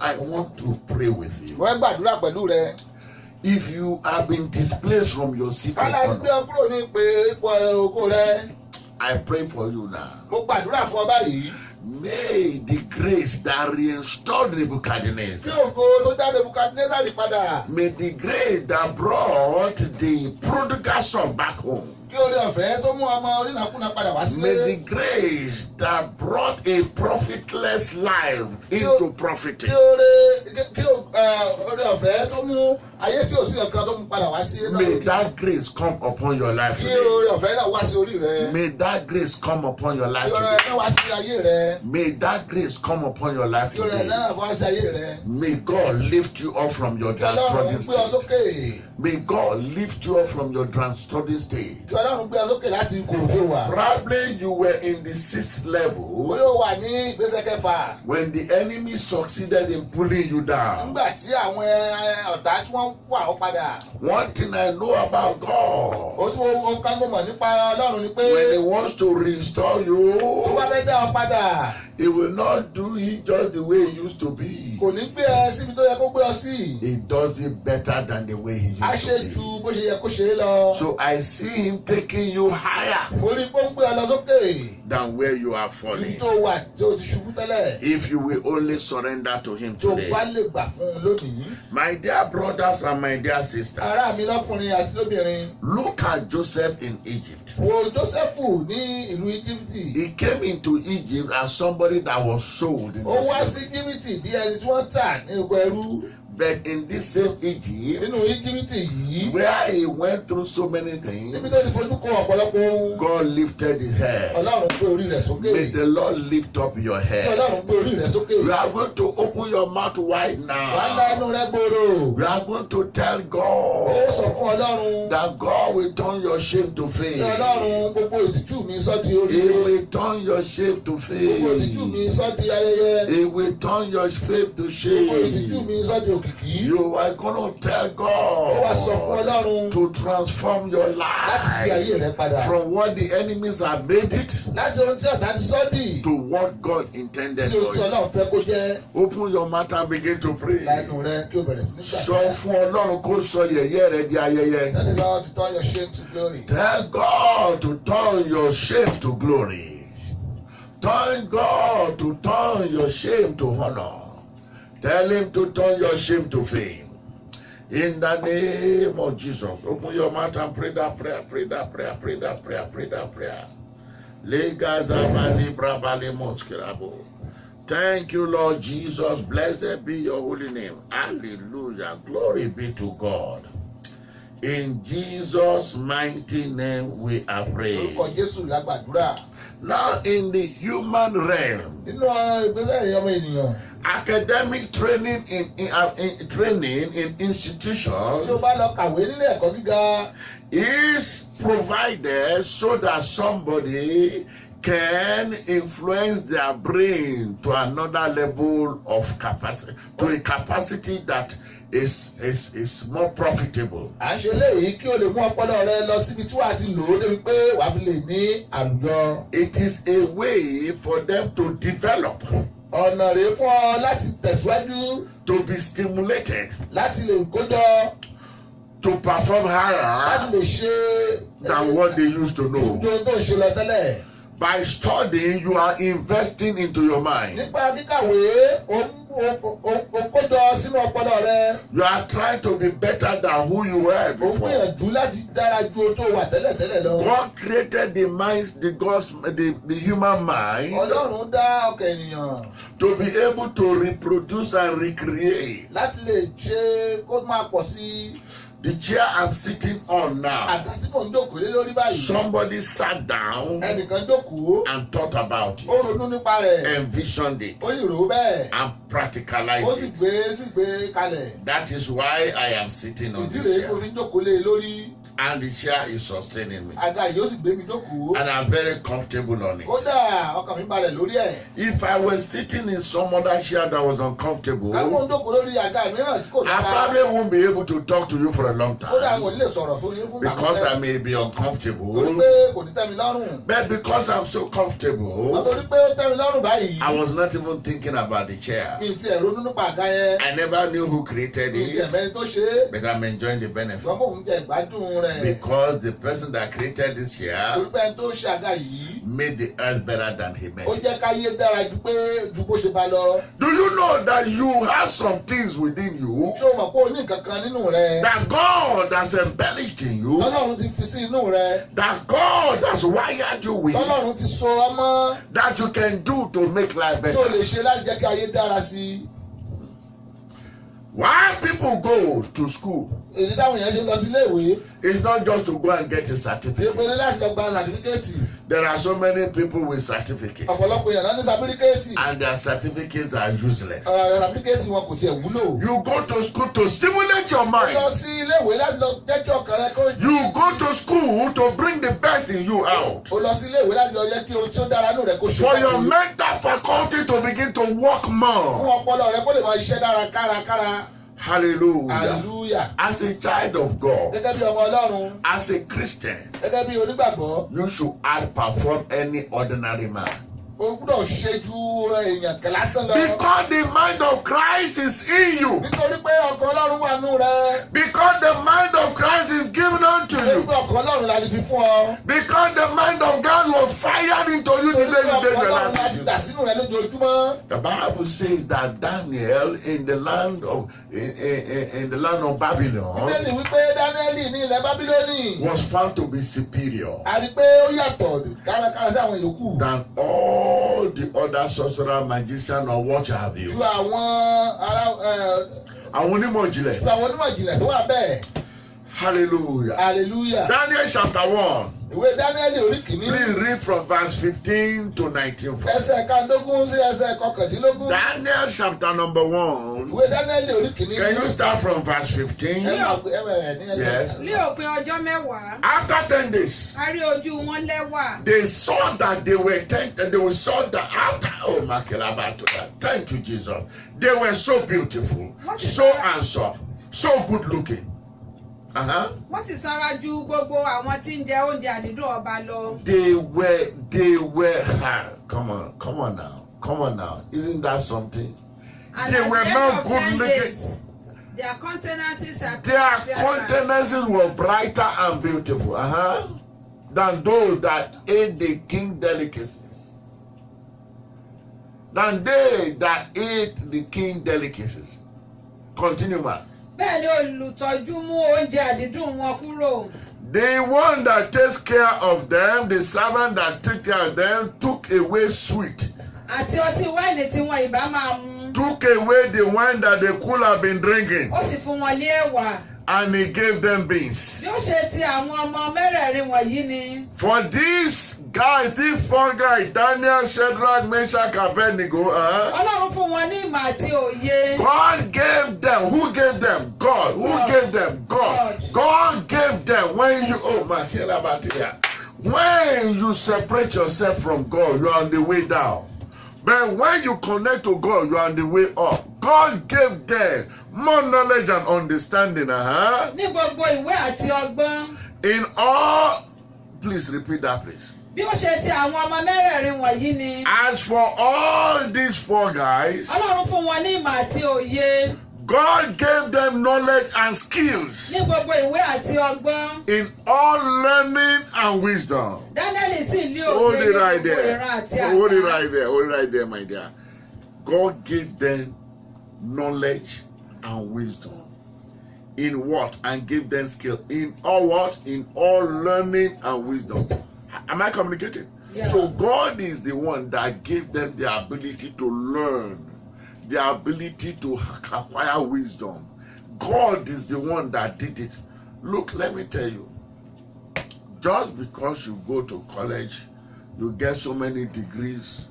I want to pray with you. Mo fẹ́ gbàdúrà pẹ̀lú rẹ. If you have been displaced from your seat of Kálá ti gbé honor, ọ kúrò ní ipò ògo rẹ. I pray for you now. Mo gbàdúrà fún ọ báyìí. May the grace that reinstored Kí Nebuchadnezzar, ògo tó dá Nebukadnezari padà. may the grace that brought the prodigal son back home, Kí oore ọ̀fẹ́ tó mú ọmọ onínàkúnà padà wá may sílé. the grace that brought a profitless life into profiting, Kí oore ọ̀fẹ́ tó mú ayé tí ò sí ọ̀kan tó mú padà wá sí may that grace come upon your life Kí today. oore ọ̀fẹ́ náà wá sí orí rẹ. May that grace come upon your life Kí oore today. ọ̀fẹ́ wá sí ayé rẹ. May that grace come upon your life Kí oore ọ̀fẹ́ today. náà wá sí ayé rẹ. May God lift you up from your Kí Ọlọ́run downtrodden gbé ọ state. sókè. May God lift you up from your downtrodden state. Kí Ọlọ́run gbé ọ sókè láti ipò tó wà. Probably you were in the 6th level Bóyá ó wà ní ìgbésẹ̀ kẹfà. when the enemy succeeded in pulling you down. Nígbà tí àwọn ọ̀tá tí wọ́n wà ó padà. One thing I know about God, Ohun kan tó mọ̀ nípa Ọlọ́run ni pé when he wants to restore tó bá you, fẹ́ dá ọ padà, he will not do it just the way he used to be. kò ní gbé ẹ síbi tó yẹ kó gbé ọ sí. He does it better than the way he A used ṣe to ju be. bó ṣe yẹ kó ṣe é lọ. So I see him taking you higher Mo rí pé ó ń gbé ọ lọ sókè. than where you are Ibi falling. tó wà tí o ti ṣubú tẹ́lẹ̀. If you will only surrender to him Tó today. bá lè gbà fún un lónìí. My dear brothers and my dear sisters, Ará mi lọ́kùnrin àti lóbìnrin. look at Joseph in Egypt. Wo Jósẹ́fù ní ìlú Íjíbítì. He came into Egypt as somebody that was sold in Ó wá slavery. sí Íjíbítì bí ẹni tí wọ́n tà ní oko ẹrú. But in this same Egypt, where he went through so many things, God lifted his head. May the Lord lift up your head. You are going to open your mouth wide now. You are going to tell God that God will turn your shame to fame. He will turn your shame to fame. He will turn your faith to shame. You are going to tell God to transform your life from what the enemies have made it to what God intended for you. Open your mouth and begin to pray. Tell God to turn your shame to glory. Tell God to turn your shame to honor. Tell him to turn your shame to fame. In the name of Jesus. Open your mouth and pray that prayer. Pray that prayer. Pray that prayer. Pray that prayer. Thank you, Lord Jesus. Blessed be your holy name. Hallelujah. Glory be to God. In Jesus' mighty name we are praying. Now in the human realm, academic training in institutions is provided so that somebody can influence their brain to another level of capacity, to a capacity that is more profitable. It is a way for them to develop, to be stimulated, to perform higher than what they used to know. By studying, you are investing into your mind. You are trying to be better than who you were before. God created the minds, the human mind, to be able to reproduce and recreate. The chair I'm sitting on now, somebody sat down and thought about it, envisioned it, and practicalized it. That is why I am sitting on this chair. And the chair is sustaining me. And I'm very comfortable on it. If I was sitting in some other chair that was uncomfortable, I probably won't be able to talk to you for a long time. Because I may be uncomfortable. But because I'm so comfortable, I was not even thinking about the chair. I never knew who created it, but I'm enjoying the benefit. Because the person that created this year made the earth better than he made it. Do you know that you have some things within you that God has embellished in you, that God has wired you with, that you can do to make life better? Why people go to school? It's not just to go and get a certificate. There are so many people with certificates, and their certificates are useless. You go to school to stimulate your mind. You go to school to bring the best in you out, for your mental faculty to begin to work more. Hallelujah. Hallelujah. As a child of God, as a Christian, you should outperform any ordinary man. Because the mind of Christ is in you. Because the mind of Christ is given unto you. Because the mind of God was fired into you the The Bible says that Daniel in the land of Babylon was found to be superior than all the other sorcerer, magician, or what have you. àwọn onímọ̀ ìjìnlẹ̀. àwọn onímọ̀ ìjìnlẹ̀ tó wà bẹ́ẹ̀. Hallelujah. Hallelujah. Daniel chapter 1. Ìwé Daniel orí kìíní. Please read from verse 15 to 19. Ẹsẹ̀ kàndógún sí ẹsẹ̀ kọkàndínlógún. Daniel chapter number 1. Ìwé Daniel orí kìíní. Can you start from verse 15? Yes. Ní òpin ọjọ́ mẹ́wàá. After 10 days. A rí ojú wọn lẹ́wà. They saw that they were saw that after thank you, Jesus. They were so beautiful, so handsome, so good looking. Wọ́n sì sanra ju gbogbo àwọn tí ń jẹ oúnjẹ àdídùn ọba lọ. They were come on now. Isn't that something? And they were not good looking. Their countenances were brighter and beautiful than those that ate the king delicacies. Than they that ate the king delicacies. Continue, man. Bẹ́ẹ̀ ni olùtọ́jú mú oúnjẹ àdídùn wọn kúrò. The one that takes care of them, the servant that took care of them, took away sweet. Àti ọtí wáìnì tí wọn ìbá máa mu. Took away the wine that they could have been drinking. Ó sì fún wọn lé ẹ̀wà. And he gave them beans. Bí ó ṣe ti àwọn ọmọ mẹ́rẹ̀ẹ̀rin wọ̀nyí ni. For these four guys, Daniel, Shadrach, Meshach, Abednego, Ọlọ́run fún wọn ní ìmọ̀ àti òye. God gave them. Who gave them? God. Who gave them? God. God gave them. When you separate yourself from God, you are on the way down. But when you connect to God, you are on the way up. God gave them more knowledge and understanding. Ní gbogbo ìwé àti ọgbọ́n. In all, please repeat that, please. Bí ó ṣe ti àwọn ọmọ mẹ́rẹ̀ẹ̀rin wọ̀nyí ni. As for all these four guys, Ọlọ́run fún wọn ní ìmọ̀ àti òye. God gave them knowledge and skills. Ní gbogbo ìwé àti ọgbọ́n. In all learning and wisdom. Daniel sì ní Hold òye it ní right gbogbo there. ìran àti àgbà. Hold it right there. Hold it right there, my dear. God gave them knowledge and wisdom. In what? And gave them skill. In all what? In all learning and wisdom. Am I communicating? Yeah. So God is the one that gave them the ability to learn, the ability to acquire wisdom. God is the one that did it. Look, let me tell you. Just because you go to college, you get so many degrees,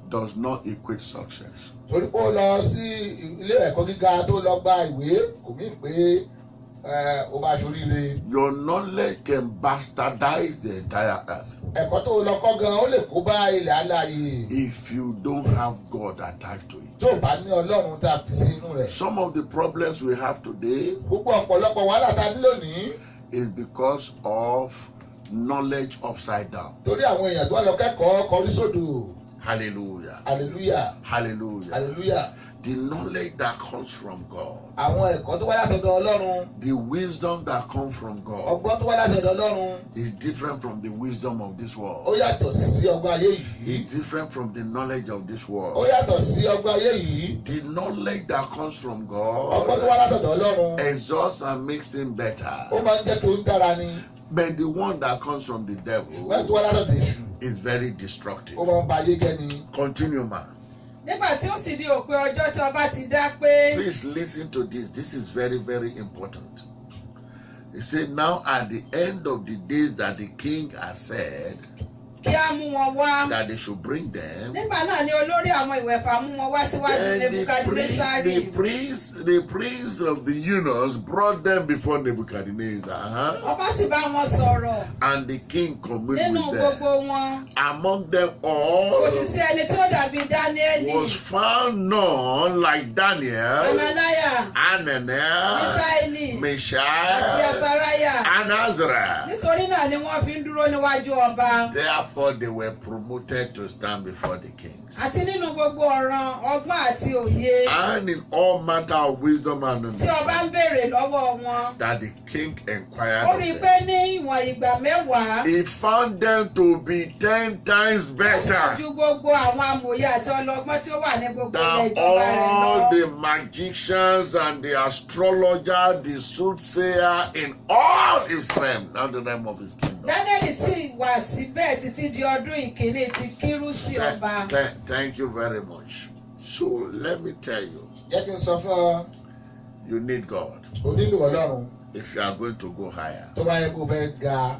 does not equate success. Torí pé ó lọ sí ilé ẹ̀kọ́ gíga tó lọ gba ìwé kò mí pé ó bá ṣoríire. Your knowledge can bastardize the entire earth. Ẹ̀kọ́ tó lọ kọ́ gan ó lè kó bá ilẹ̀ alààyè. If you don't have God attached to it. Tó o bá ní Ọlọ́run tá a fi sí inú rẹ̀. Some of the problems we have today. Gbogbo ọ̀pọ̀lọpọ̀ wàhálà tá a ní lónìí. Is because of knowledge upside down. Torí àwọn èèyàn tó wà lọ kẹ́kọ̀ọ́ kọrí sódò. Hallelujah. Hallelujah. Hallelujah. Hallelujah. The knowledge that comes from God. Àwọn ẹ̀kọ́ tó wá látọ̀dọ̀ Ọlọ́run. The wisdom that comes from God. Ọgbọ́n tó wá látọ̀dọ̀ Ọlọ́run. Is different from the wisdom of this world. Ó yàtọ̀ sí ọgbọ́n ayé yìí. It's different from the knowledge of this world. Ó yàtọ̀ sí ọgbọ́n ayé yìí. The knowledge that comes from Ọgbọ́n tó God wá látọ̀dọ̀ Ọlọ́run. exalts and makes things better. Ó máa ń jẹ́ kí ó dára ni. But the one that comes from the devil Ṣùgbọ́n tó wá látọ̀dọ̀ èṣù. is very destructive. Ó máa ń ba ayé jẹ́ ni. Continue, man. Nígbà tí ó sì di òpin ọjọ́ tí ọba ti dá pé. Please listen to this. This is very, very important. He said, now at the end of the days that the king has said Kí á mú wọn wá. that they should bring them, Nígbà náà ni olórí àwọn ìwẹ̀fà mú wọn wá síwájú then Nebukadnesari. the priest of the eunuchs brought them before Nebuchadnezzar. Ọba sì bá wọn sọ̀rọ̀. And the king communed Nínú with them. gbogbo wọn. Among them all Kò sì sí ẹni tí ó dàbí Dáníẹ́lì. was found none like Daniel, Ananiah. Ananias, Míṣáélì. Meshach, Àti Azariah. and Azra. Nítorí náà ni wọ́n fi ń dúró níwájú ọba. Therefore, they were promoted to stand before the kings. Àti nínú gbogbo ọ̀ràn ọgbọ́n àti òye. And in all matter of wisdom and Tí ọba ń béèrè lọ́wọ́ wọn. that the king inquired Ó of rí i them. pé ní ìwọ̀n ìgbà mẹ́wàá. He found them to be 10 times better Ju gbogbo àwọn amòye àti ọlọ́gbọ́n tí ó wà ní gbogbo ilẹ̀ than ìjọba rẹ̀ all lọ. the magicians and the astrologer, the soothsayer in all his realms, not the realm of his kingdom. Daniel sì wà síbẹ̀ títí di ọdún ìkíní ti Kírúsì ọba. Thank you very much. So let me tell you, Jẹ́ kí n sọ fún ọ. You need God O nílò Ọlọ́run. if you are going to go higher. Tó bá yẹ kó fẹ́ ga.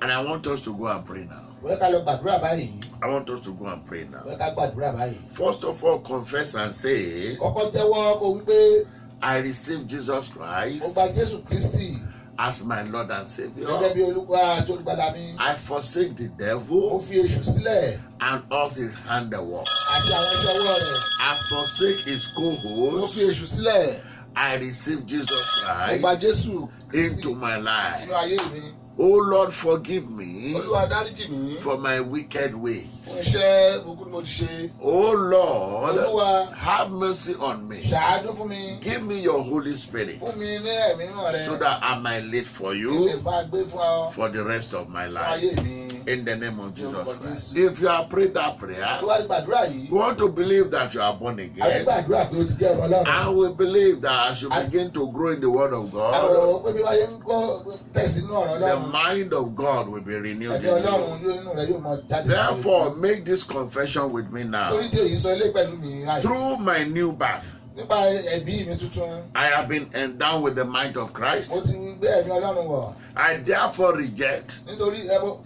And I want us to go and pray now. Wọ́n ká lọ gbàdúrà báyìí. I want us to go and pray now. Wọ́n ká gbàdúrà báyìí. First of all, confess and say, Kọ́kọ́ tẹ́wọ́ kó wípé I receive Jesus mo Christ gba Jésù Kristi as my Lord and Savior. gẹ́gẹ́ bí Olúwa àti Olùgbàlà mi. I forsake the Mo devil fi èṣù sílẹ̀ and all his handiwork. àti àwọn iṣẹ́ ọwọ́ rẹ̀. I forsake his Mo co-host. fi èṣù sílẹ̀. I receive Jesus Mo gba Christ Jésù into my life. sínú ayé mi. Oh Lord, forgive me Olúwa dáríjì mí for my wicked ways. fún iṣẹ́ burúkú tí mo ti ṣe. Oh Lord, Olúwa have mercy on me. ṣàánú fún mi. Give me your Holy Spirit Fún mi ní ẹ̀mí mímọ́ rẹ. so that I might live for Kí lè you máa gbé fún ọ for the rest of my fún life. ayé mi. In the name of Jesus Christ. If you have prayed that prayer, Tó wá gbàdúrà yìí. you want to believe that you are born Àwọn again. gbàdúrà pé o ti jẹ́ ọmọ Ọlọ́run. I will believe that as you begin to grow in the Word of Àwọn God, pé bí wáyé ń kọ́ tẹ̀sí inú ọ̀rọ̀ the Ọlọ́run. mind of God will be renewed Ẹ̀mí in Ọlọ́run you. yóò inú rẹ̀ yóò mọ jáde. Therefore, make this confession with me now. Torí dé èyí sọ ilé pẹ̀lú mi láì. Through my new birth, Nípa ẹ̀bí mi tuntun, I have been endowed with the mind of Christ. mo ti gbé ẹ̀mí Ọlọ́run wọ̀. I therefore reject Nítorí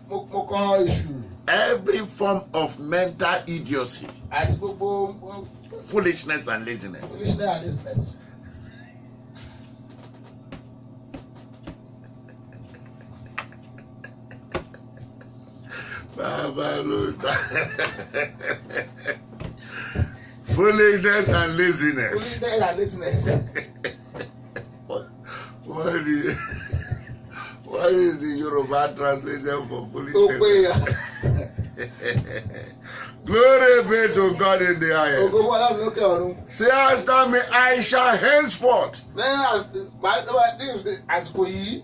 mo kọ́ èṣù every form of mental idiocy, àti gbogbo foolishness, and laziness. foolishness and laziness. Foolishness and laziness. Foolishness and laziness. What is the Yoruba translation for Ó foolishness? pé ya. Glory be to God in the Ògo highest. fún Ọlọ́run lókè ọ̀run. Say after me, I shall henceforth, Lẹ́yìn àsìkò yìí,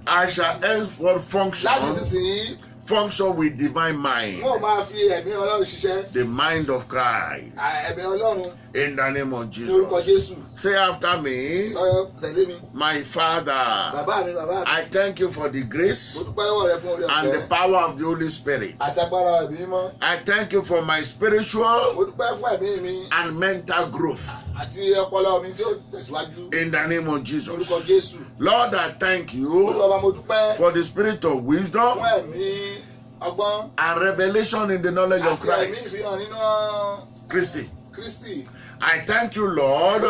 I shall henceforth láti sísìnyí, function with divine mind, wọ́n máa fi ẹ̀mí Ọlọ́run ṣiṣẹ́. the mind of Christ, Ẹ̀mí Ọlọ́run in the name of ní orúkọ Jesus. Jésù. Say after me, Lọ́yọ̀ tẹ̀lé mi. my Father, Bàbá mi, bàbá mi. I thank you for the grace Mo dúpẹ́ lọ́wọ́ rẹ fún orí and the ọ̀fẹ́. power of the Holy Spirit. Àti agbára ẹ̀mí mímọ́. I thank you for my spiritual Mo dúpẹ́ fún ẹ̀mí mi and mental growth àti ọpọlọ mi tí ó tẹ̀síwájú. in the name of Orúkọ Jesus. Jésù. Lord, I thank you Olúwa mo dúpẹ́ for the spirit of wisdom fún ẹ̀mí ọgbọ́n and revelation in the knowledge of àti ẹ̀mí Christ. ìfihàn nínú Christy, Kristi. I thank you, Lord,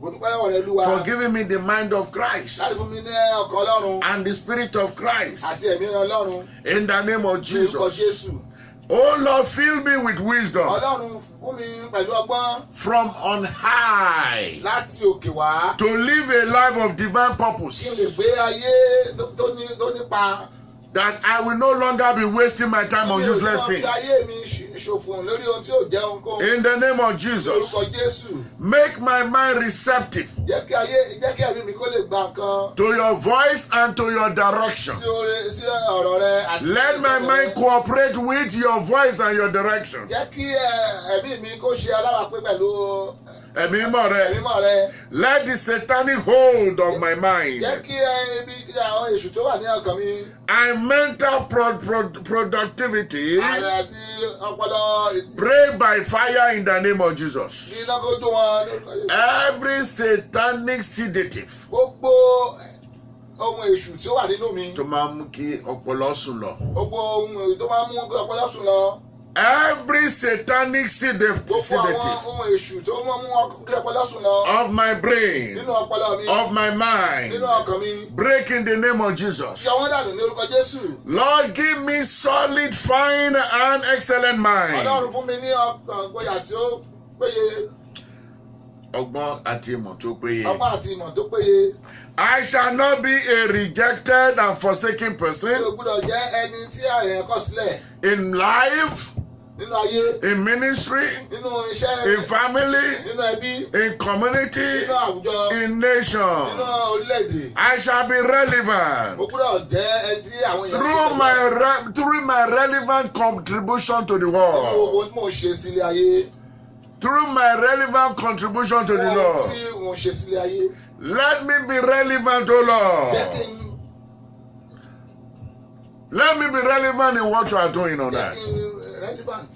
Mo dúpẹ́ lọ́wọ́ rẹ Olúwa. for giving me the mind of Christ Láti fún mi ní ọkàn Ọlọ́run and the spirit of Christ àti ẹ̀mí Ọlọ́run. in the name of Ní orúkọ Jesus. Jésù. Oh Lord, fill me with wisdom Ọlọ́run fún mi pẹ̀lú ọgbọ́n from on high láti òkè wá. to live a life of divine Kí n lè purpose, gbé ayé tó nípa. that I will no longer be wasting my time on useless Kí n lè things. fi ayé mi ṣòfò lórí ohun tí ò jẹ́ ohunkóhun. In the name of Ní Jesus, orúkọ Jésù. make my mind receptive Jẹ́ kí ẹ̀mí mi kó lè gba nǹkan to your voice and to your direction. sí ọ̀rọ̀ rẹ àti Let my mind cooperate with your voice and your direction. Jẹ́ kí ẹ̀mí mi kó ṣe alábàápín pẹ̀lú Ẹ̀mí mọ̀ rẹ. ẹ̀mí mọ́ rẹ. Let the satanic hold of my mind Jẹ́ kí ibi àwọn èṣù tó wà ní ọkàn mi and mental productivity àti ọpọlọ break by fire in the name of Jesus. ní lọ́kọ́ tó wọn ní orúkọ Jésù. Every satanic sedative Gbogbo ohun èṣù tí ó wà nínú mi. tó máa mú kí ọpọlọ sùn lọ. Gbogbo ohun èṣù tó máa mú ọpọlọ sùn lọ. Every satanic Gbogbo àwọn sedative ohun èṣù tó máa mú ọpọlọ sùn lọ. of my brain, Nínú ọpọlọ mi. of my mind, Nínú ọkàn mi. break in the name of Jesus. Yọ wọ́n dànù ní orúkọ Jésù. Lord, give me solid, fine, and excellent mind. Ọlọ́run fún mi ní ọkàn gboyà tí ó péye. Ọgbọ́n àti ìmọ̀ tó péye. Ọgbọ́n àti ìmọ̀ tó péye. I shall not be a rejected and forsaken Tí person o gbúdọ̀ jẹ́ ẹni tí àyẹ̀ kọ̀ sílẹ̀ in life, nínú ayé, in ministry, nínú iṣẹ́, in family, nínú ẹbí, in community, nínú àwùjọ, in nínú nation. orílẹ̀-èdè. I shall be relevant Mo gbúdọ̀ jẹ́ ẹni tí àwọn èèyàn through my relevant contribution to the nínú world. owó tí mò ń ṣe sílé ayé. Through my relevant contribution to the Ohun Lord. tí mò ń ṣe sílé ayé. Let me be relevant, O Jẹ́ kí Lord. n Let me be relevant in what you are doing on jẹ́ that. kí n relevant.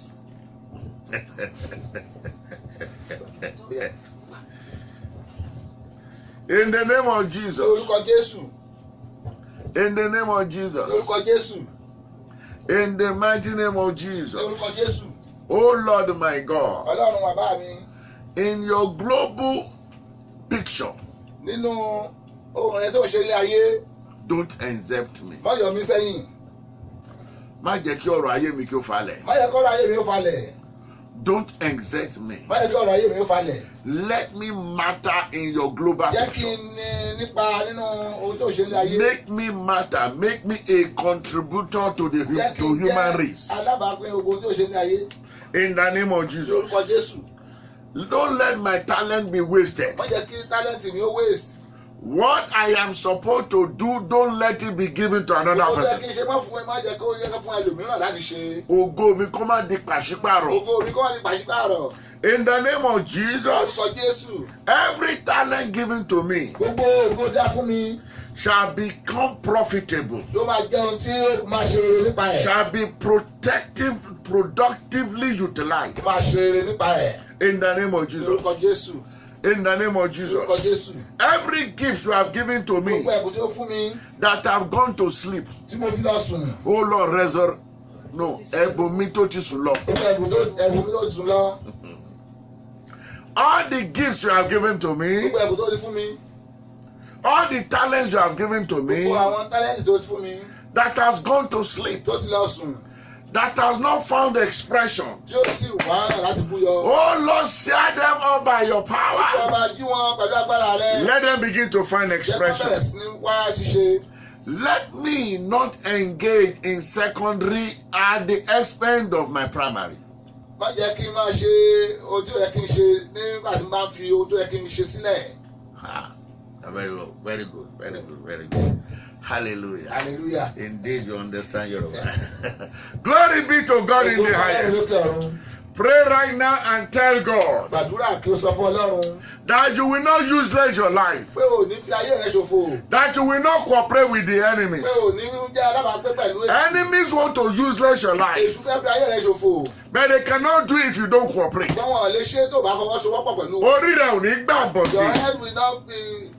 In the name of Jesus. Lórúkọ Jésù. In the name of Jesus. Lórúkọ Jésù. In the mighty name of Jesus. Lórúkọ Jésù. Oh Lord my God. Ọlọ́run bàbá mi. In your global picture, Nínú ohun rẹ tó ṣe ilé ayé. don't exempt me. Má yọ mí sẹ́yìn. Má jẹ́ kí ọ̀rọ̀ ayé mi kí ó falẹ̀. Má yẹ kí ọ̀rọ̀ ayé mi ó falẹ̀. Don't exempt me. Má yẹ kí ọ̀rọ̀ ayé mi ó falẹ̀. Let me matter in your global Jẹ́ kí picture. n nípa nínú ohun tó ṣe ilé ayé. Make me matter. Make me a contributor to the Jẹ́ kí to n human jẹ́ race. alábàápín ohun tó ṣe ilé ayé. In the name of Jesus. Lórúkọ Jésù. Don't let my talent be wasted. Má jẹ́ kí tálẹ́ǹtì mi ó waste. What I am supposed to do, don't let it be given to another Ó jẹ́ person. kí n ṣe má fún ẹ, má jẹ́ kí ó yẹ kí fún ẹlòmíràn láti ṣe. Ògo mi kó má di pàṣípàrọ̀. Ògo mi kó wá ní pàṣípààrọ̀. In the name of Jesus, Lórúkọ Jésù. every talent given to me Gbogbo ògo tí a fún mi shall become profitable, ló máa jẹ́ ohun tí ó máa ṣe rere nípa ẹ̀. shall be productively utilized. Máa ṣe rere nípa ẹ̀. In the name of Jesus. Lórúkọ Jésù. In the name of Lórúkọ Jesus. Jésù. Every gift you have given to me Gbogbo ẹ̀bùn tí ó fún mi that have gone to sleep, tí mo fi lọ sùn. oh Lord, resurrect. No, ẹ̀bùn mi tó ti sùn lọ. Gbogbo ẹ̀bùn mi tó sùn lọ. All the gifts you have given to me, Gbogbo ẹ̀bùn tó ti fún mi. all the talents you have given to me Gbogbo àwọn tálẹ́ǹtì tó ti fún mi that has gone to sleep, tó ti lọ sùn. that has not found expression. Tí ó sì wá náà láti búyọ. Oh Lord, share them up by your Wọ́n power. máa jí wọn pẹ̀lú agbára rẹ̀. Let them begin to find Jẹ́ kó bẹ̀rẹ̀ expression. sí ní wá ṣíṣe. Let me not engage in secondary at the expense of my primary. Má jẹ́ kí n máa ṣe ohun tó yẹ kí n ṣe nígbà tí n bá fi ohun tó yẹ kí n ṣe sílẹ̀. Ah, very good, very good, very good, very good. Hallelujah. Hallelujah. Indeed, you understand Yoruba. Glory be to God in the Ọlọ́run highest. lókè ọ̀run. Pray right now and tell God Gbàdúrà kí o sọ fún Ọlọ́run that you will not useless your life, pé o ní fi ayé rẹ ṣòfò. that you will not cooperate with the enemies. Pé o ní jẹ́ alábàápẹ́ pẹ̀lú èṣù. Enemies want to useless your life, Èṣù fẹ́ fi ayé rẹ ṣòfò. but they cannot do it if you don't cooperate. Ṣùgbọ́n wọn ò lè ṣe é tó bá fọwọ́sowọ́pọ̀ pẹ̀lú wọn. Orí rẹ̀ ò ní gbà Your bọ̀dé, head will not be.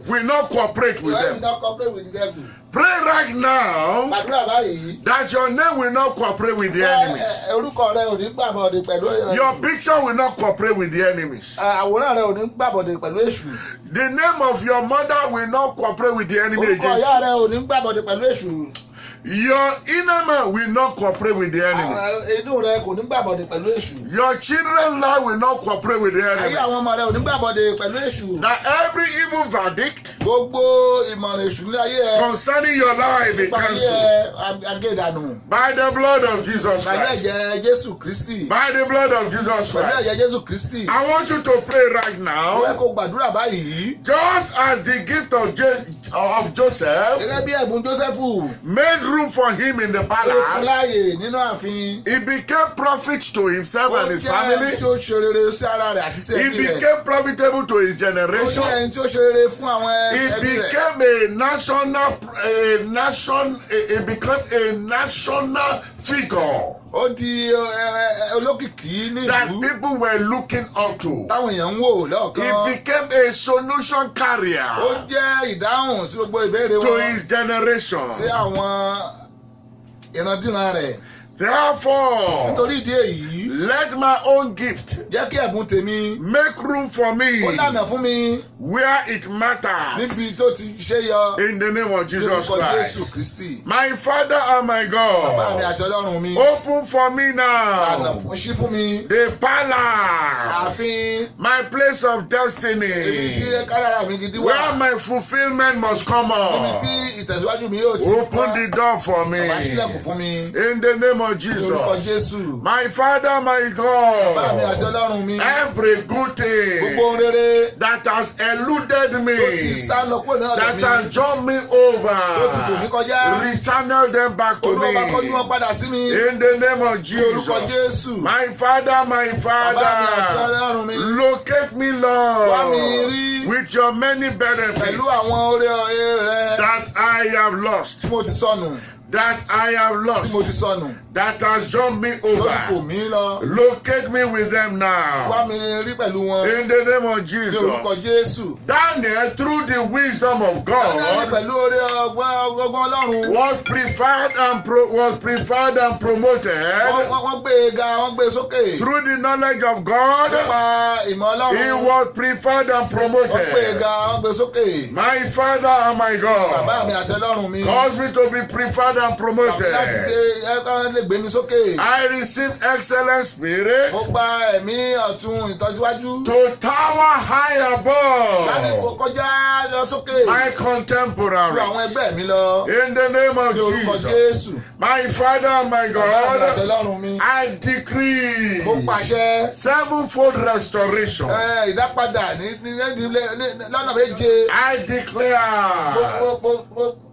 will not cooperate with Your head will them. not cooperate with the devil. Pray right now Gbàdúrà báyìí. that your name will not cooperate with the enemies. Orúkọ rẹ ò ní gbàbọ̀dé pẹ̀lú. Your picture will not cooperate with the enemies. Àwòrán rẹ ò ní gbàbọ̀dé pẹ̀lú èṣù. The name of your mother will not cooperate with the enemy Orúkọ against ìyá you. rẹ ò ní gbàbọ̀dé pẹ̀lú èṣù. Your inner man will not cooperate with the enemy. Inú rẹ kò ní gbàbọ̀dé pẹ̀lú èṣù. Your children's life will not cooperate with the Ayé enemy. àwọn ọmọ rẹ ò ní gbàbọ̀dé pẹ̀lú èṣù. Now every evil verdict Gbogbo ìmọ̀ràn èṣù ní ayé ẹ. concerning your life be Nípa ayé cancelled ẹ agédànù. by the blood of Jesus Pẹ̀lú Christ. ẹ̀jẹ̀ Jésù Kristi. By the blood of Jesus Pẹ̀lú Christ. ẹ̀jẹ̀ Jésù Kristi. I want you to pray right Ó yẹ now. kó gbàdúrà báyìí. Just as the gift of Joseph Gẹ́gẹ́ bí ẹ̀bùn Jósẹ́fù. made room for him in the Ó fún palace, láàyè nínú ààfin. he became profit to himself Ó and his jẹ́ family. ẹni tí ó ṣe rere sí ara rẹ̀ àti sí He ẹbí rẹ̀. became profitable to his Ó generation. jẹ́ ẹni tí ó ṣe rere fún àwọn He ẹbí rẹ̀. became he became a national figure Ó di olókìkí ní that ìlú people were looking up to. táwọn èèyàn ń wò lọ́ọ̀kan. He became a solution carrier Ó jẹ́ ìdáhùn sí gbogbo ìbéèrè to wọn his generation. sí àwọn ìrandíran rẹ̀. Therefore, Nítorí ìdí èyí, let my own gift jẹ́ kí ẹ̀bùn tèmi make room for me ó lànà fún mi where it matters. níbi tó ti ṣe yọ. In the name of Jesus Lórúkọ Christ. Jésù Kristi. My Father and my Bàbá mi God, àti Ọlọ́run mi. open for me Lànà now ṣí fún mi. the palace, Ààfin my place of ibi tí destiny, kádàrá mi gidi wà. where my fulfillment must come Níbi on. tí ìtẹ̀síwájú mi yóò ti Open the door for me. Bàbá ṣílẹ̀kùn fún mi. In the name of Lórúkọ Jesus. Jésù. My Father, my Bàbá mi àti God, Ọlọ́run mi. every good Gbogbo thing ohun rere that has eluded tó ti me, sá lọ kúrò náà that lọ has mi. jumped me Tó ti fò mí over, kọjá. rechannel them back to Olúwa bá kọjú wọn me. padà sí mi. In the name of Lórúkọ Jesus. Jésù. My Father, my Bàbá mi àti Father, Ọlọ́run mi. locate me, Wá mi Lord, rí with your many benefits pẹ̀lú àwọn oore rẹ that I have lost, tí mo ti sọnù. that I have Tí mo lost, ti sọnù. that has jumped me Tó ti fò over. mí lọ. wọn. Locate me with them now. Wá mi rí pẹ̀lú wọn. In the name of Ní orúkọ Jesus. Jésù. Daniel, through the wisdom of Daniel God, pẹ̀lú oore ọgbọ́n Ọlọ́run. was preferred and promoted Wọ́n gbé e ga, wọ́n gbé e sókè. through the knowledge of God. Nípa ìmọ̀ Ọlọ́run. He was preferred and Wọ́n gbé e promoted. ga, wọ́n gbé e sókè. My Father and my Bàbá mi God, àti Ọlọ́run mi. cause me to be preferred and Láti promoted. lè gbé mi sókè. I receive excellent spirit Mo gba ẹ̀mí ọ̀tun ìtọ́síwájú. to tower high Láti above kọjá lọ sókè. my Ju àwọn contemporaries. ẹgbẹ́ mi lọ. In the name of Ní orúkọ Jesus, Jésù. my Father and my Bàbá mi àti God, Ọlọ́run mi. I decree Mo pàṣẹ. sevenfold restoration. Ìdápadà lọ́nà méje. I declare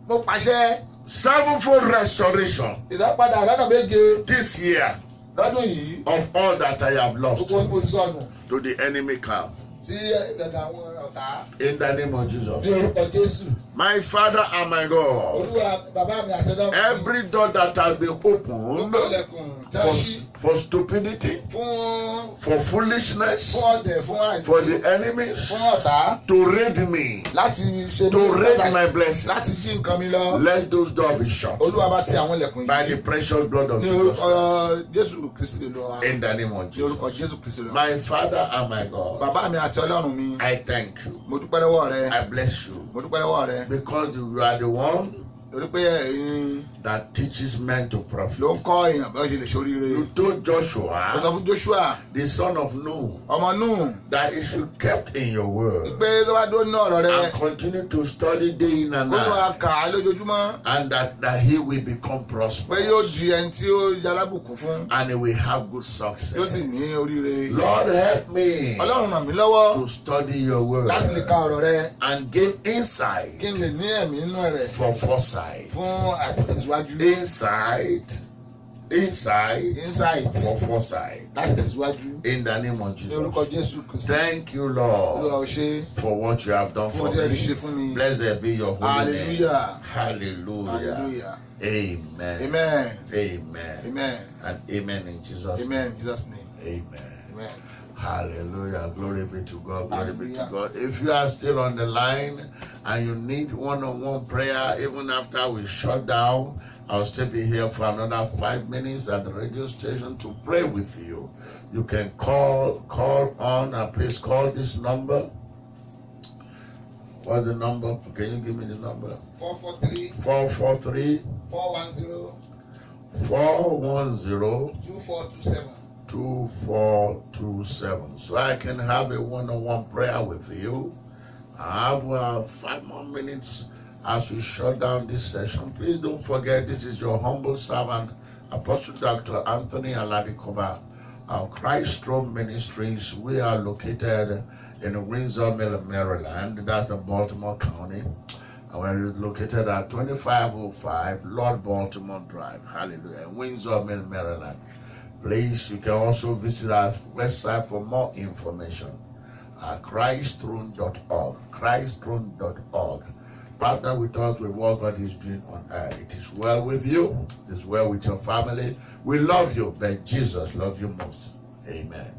Mo pàṣẹ. sevenfold restoration Ìdápadà lọ́nà méje. this year Lọ́dún yìí. of all that I have lost Gbogbo mo ti sọnù. to the enemy camp. Sí gàgà àwọn ọ̀tá. In the name of Ní Jesus. orúkọ Jésù. My Father and my God, Olúwa bàbá mi àti Ọlọ́run mi. every door that has been opened Gbogbo ilẹ̀kùn tí a for, ṣí for stupidity, fún for foolishness, ọ̀dẹ̀ fún àìfún. for the enemies Fún ọ̀tá. to raid me, Láti ṣe to raid my blessing, láti jí nǹkan mi lọ. let those doors be shut Olúwa bá ti àwọn ilẹ̀kùn by yìí. the precious blood of Ní Jesus Christ. orúkọ Jésù Kristi Olúwa. In the name of Ní orúkọ Jesus. Jésù Kristi Olúwa. My Father and my God, Bàbá mi àti Ọlọ́run mi. I thank you. Mo dúpẹ́ lọ́wọ́ rẹ. I bless you Mo dúpẹ́ lọ́wọ́ rẹ. because you are the one Torí pé ẹ̀yin that teaches men to profit. ló ń kọ́ èèyàn bí wọ́n ṣe lè ṣoríire. You told Ó sọ Joshua, fún Joshua, the son of Nun, ọmọ Núù, that if you kept in your word pé tó bá dúró ní ọ̀rọ̀ rẹ, and continue to study day in and kó ló wá night, kà á lójoojúmọ́, and that he will become pé yóò prosperous di ẹni tí ó yalábùkún fún, and he will have good yóò success. sì ní oríire. Lord, help me Ọlọ́run ràn mí lọ́wọ́ to study your word láti lè ka ọ̀rọ̀ rẹ, and gain insight kí n lè ní ẹ̀mí nínú rẹ̀ for foresight. fún àtẹ̀síwájú. Insight Insight for foresight. láti tẹ̀síwájú. In the name of Ní orúkọ Jesus. Jésù Kristi. Thank you, Olúwa Lord, ò ṣe for what you have done fún for ọjọ́ ìṣe me. fún mi. Blessed be your holy name. Hallelujah. Hallelujah. Hallelujah. Amen. Amen. Amen. Amen. And amen in Jesus' Amen. In Jesus' name. name. Amen. Amen. Hallelujah. Glory be to God. Glory be to Hallelujah. God. If you are still on the line and you need one-on-one prayer, even after we shut down, I'll still be here for another 5 minutes at the radio station to pray with you. You can call on, and please call this number. What's the number? Can you give me the number? 443 443 410 410 2427. 2427. So I can have a one-on-one prayer with you. I have 5 more minutes as we shut down this session. Please don't forget, this is your humble servant, Apostle Dr. Anthony Aladekoba of Christ Throne Ministries. We are located in Windsor, Maryland. That's the Baltimore County. And we're located at 2505 Lord Baltimore Drive. Hallelujah. In Windsor, Maryland. Please, you can also visit our website for more information at christthrone.org. Christthrone.org. Partner with us with what God is doing on earth. It is well with you. It is well with your family. We love you, but Jesus loves you most. Amen.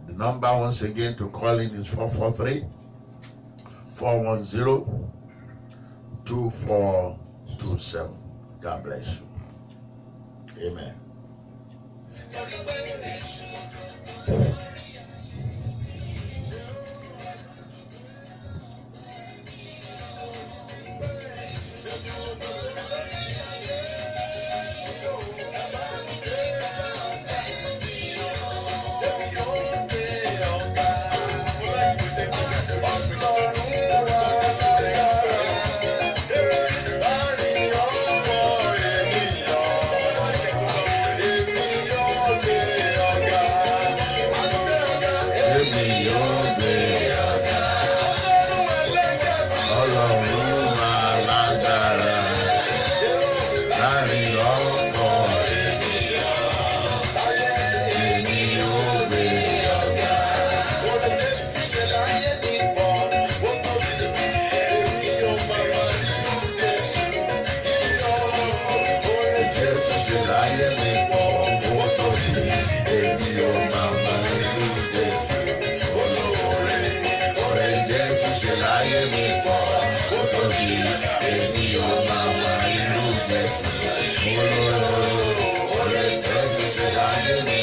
The number once again to call in is 440-410-2427. God bless you. Amen. Amen. olórí tó ti ṣe ayé mi.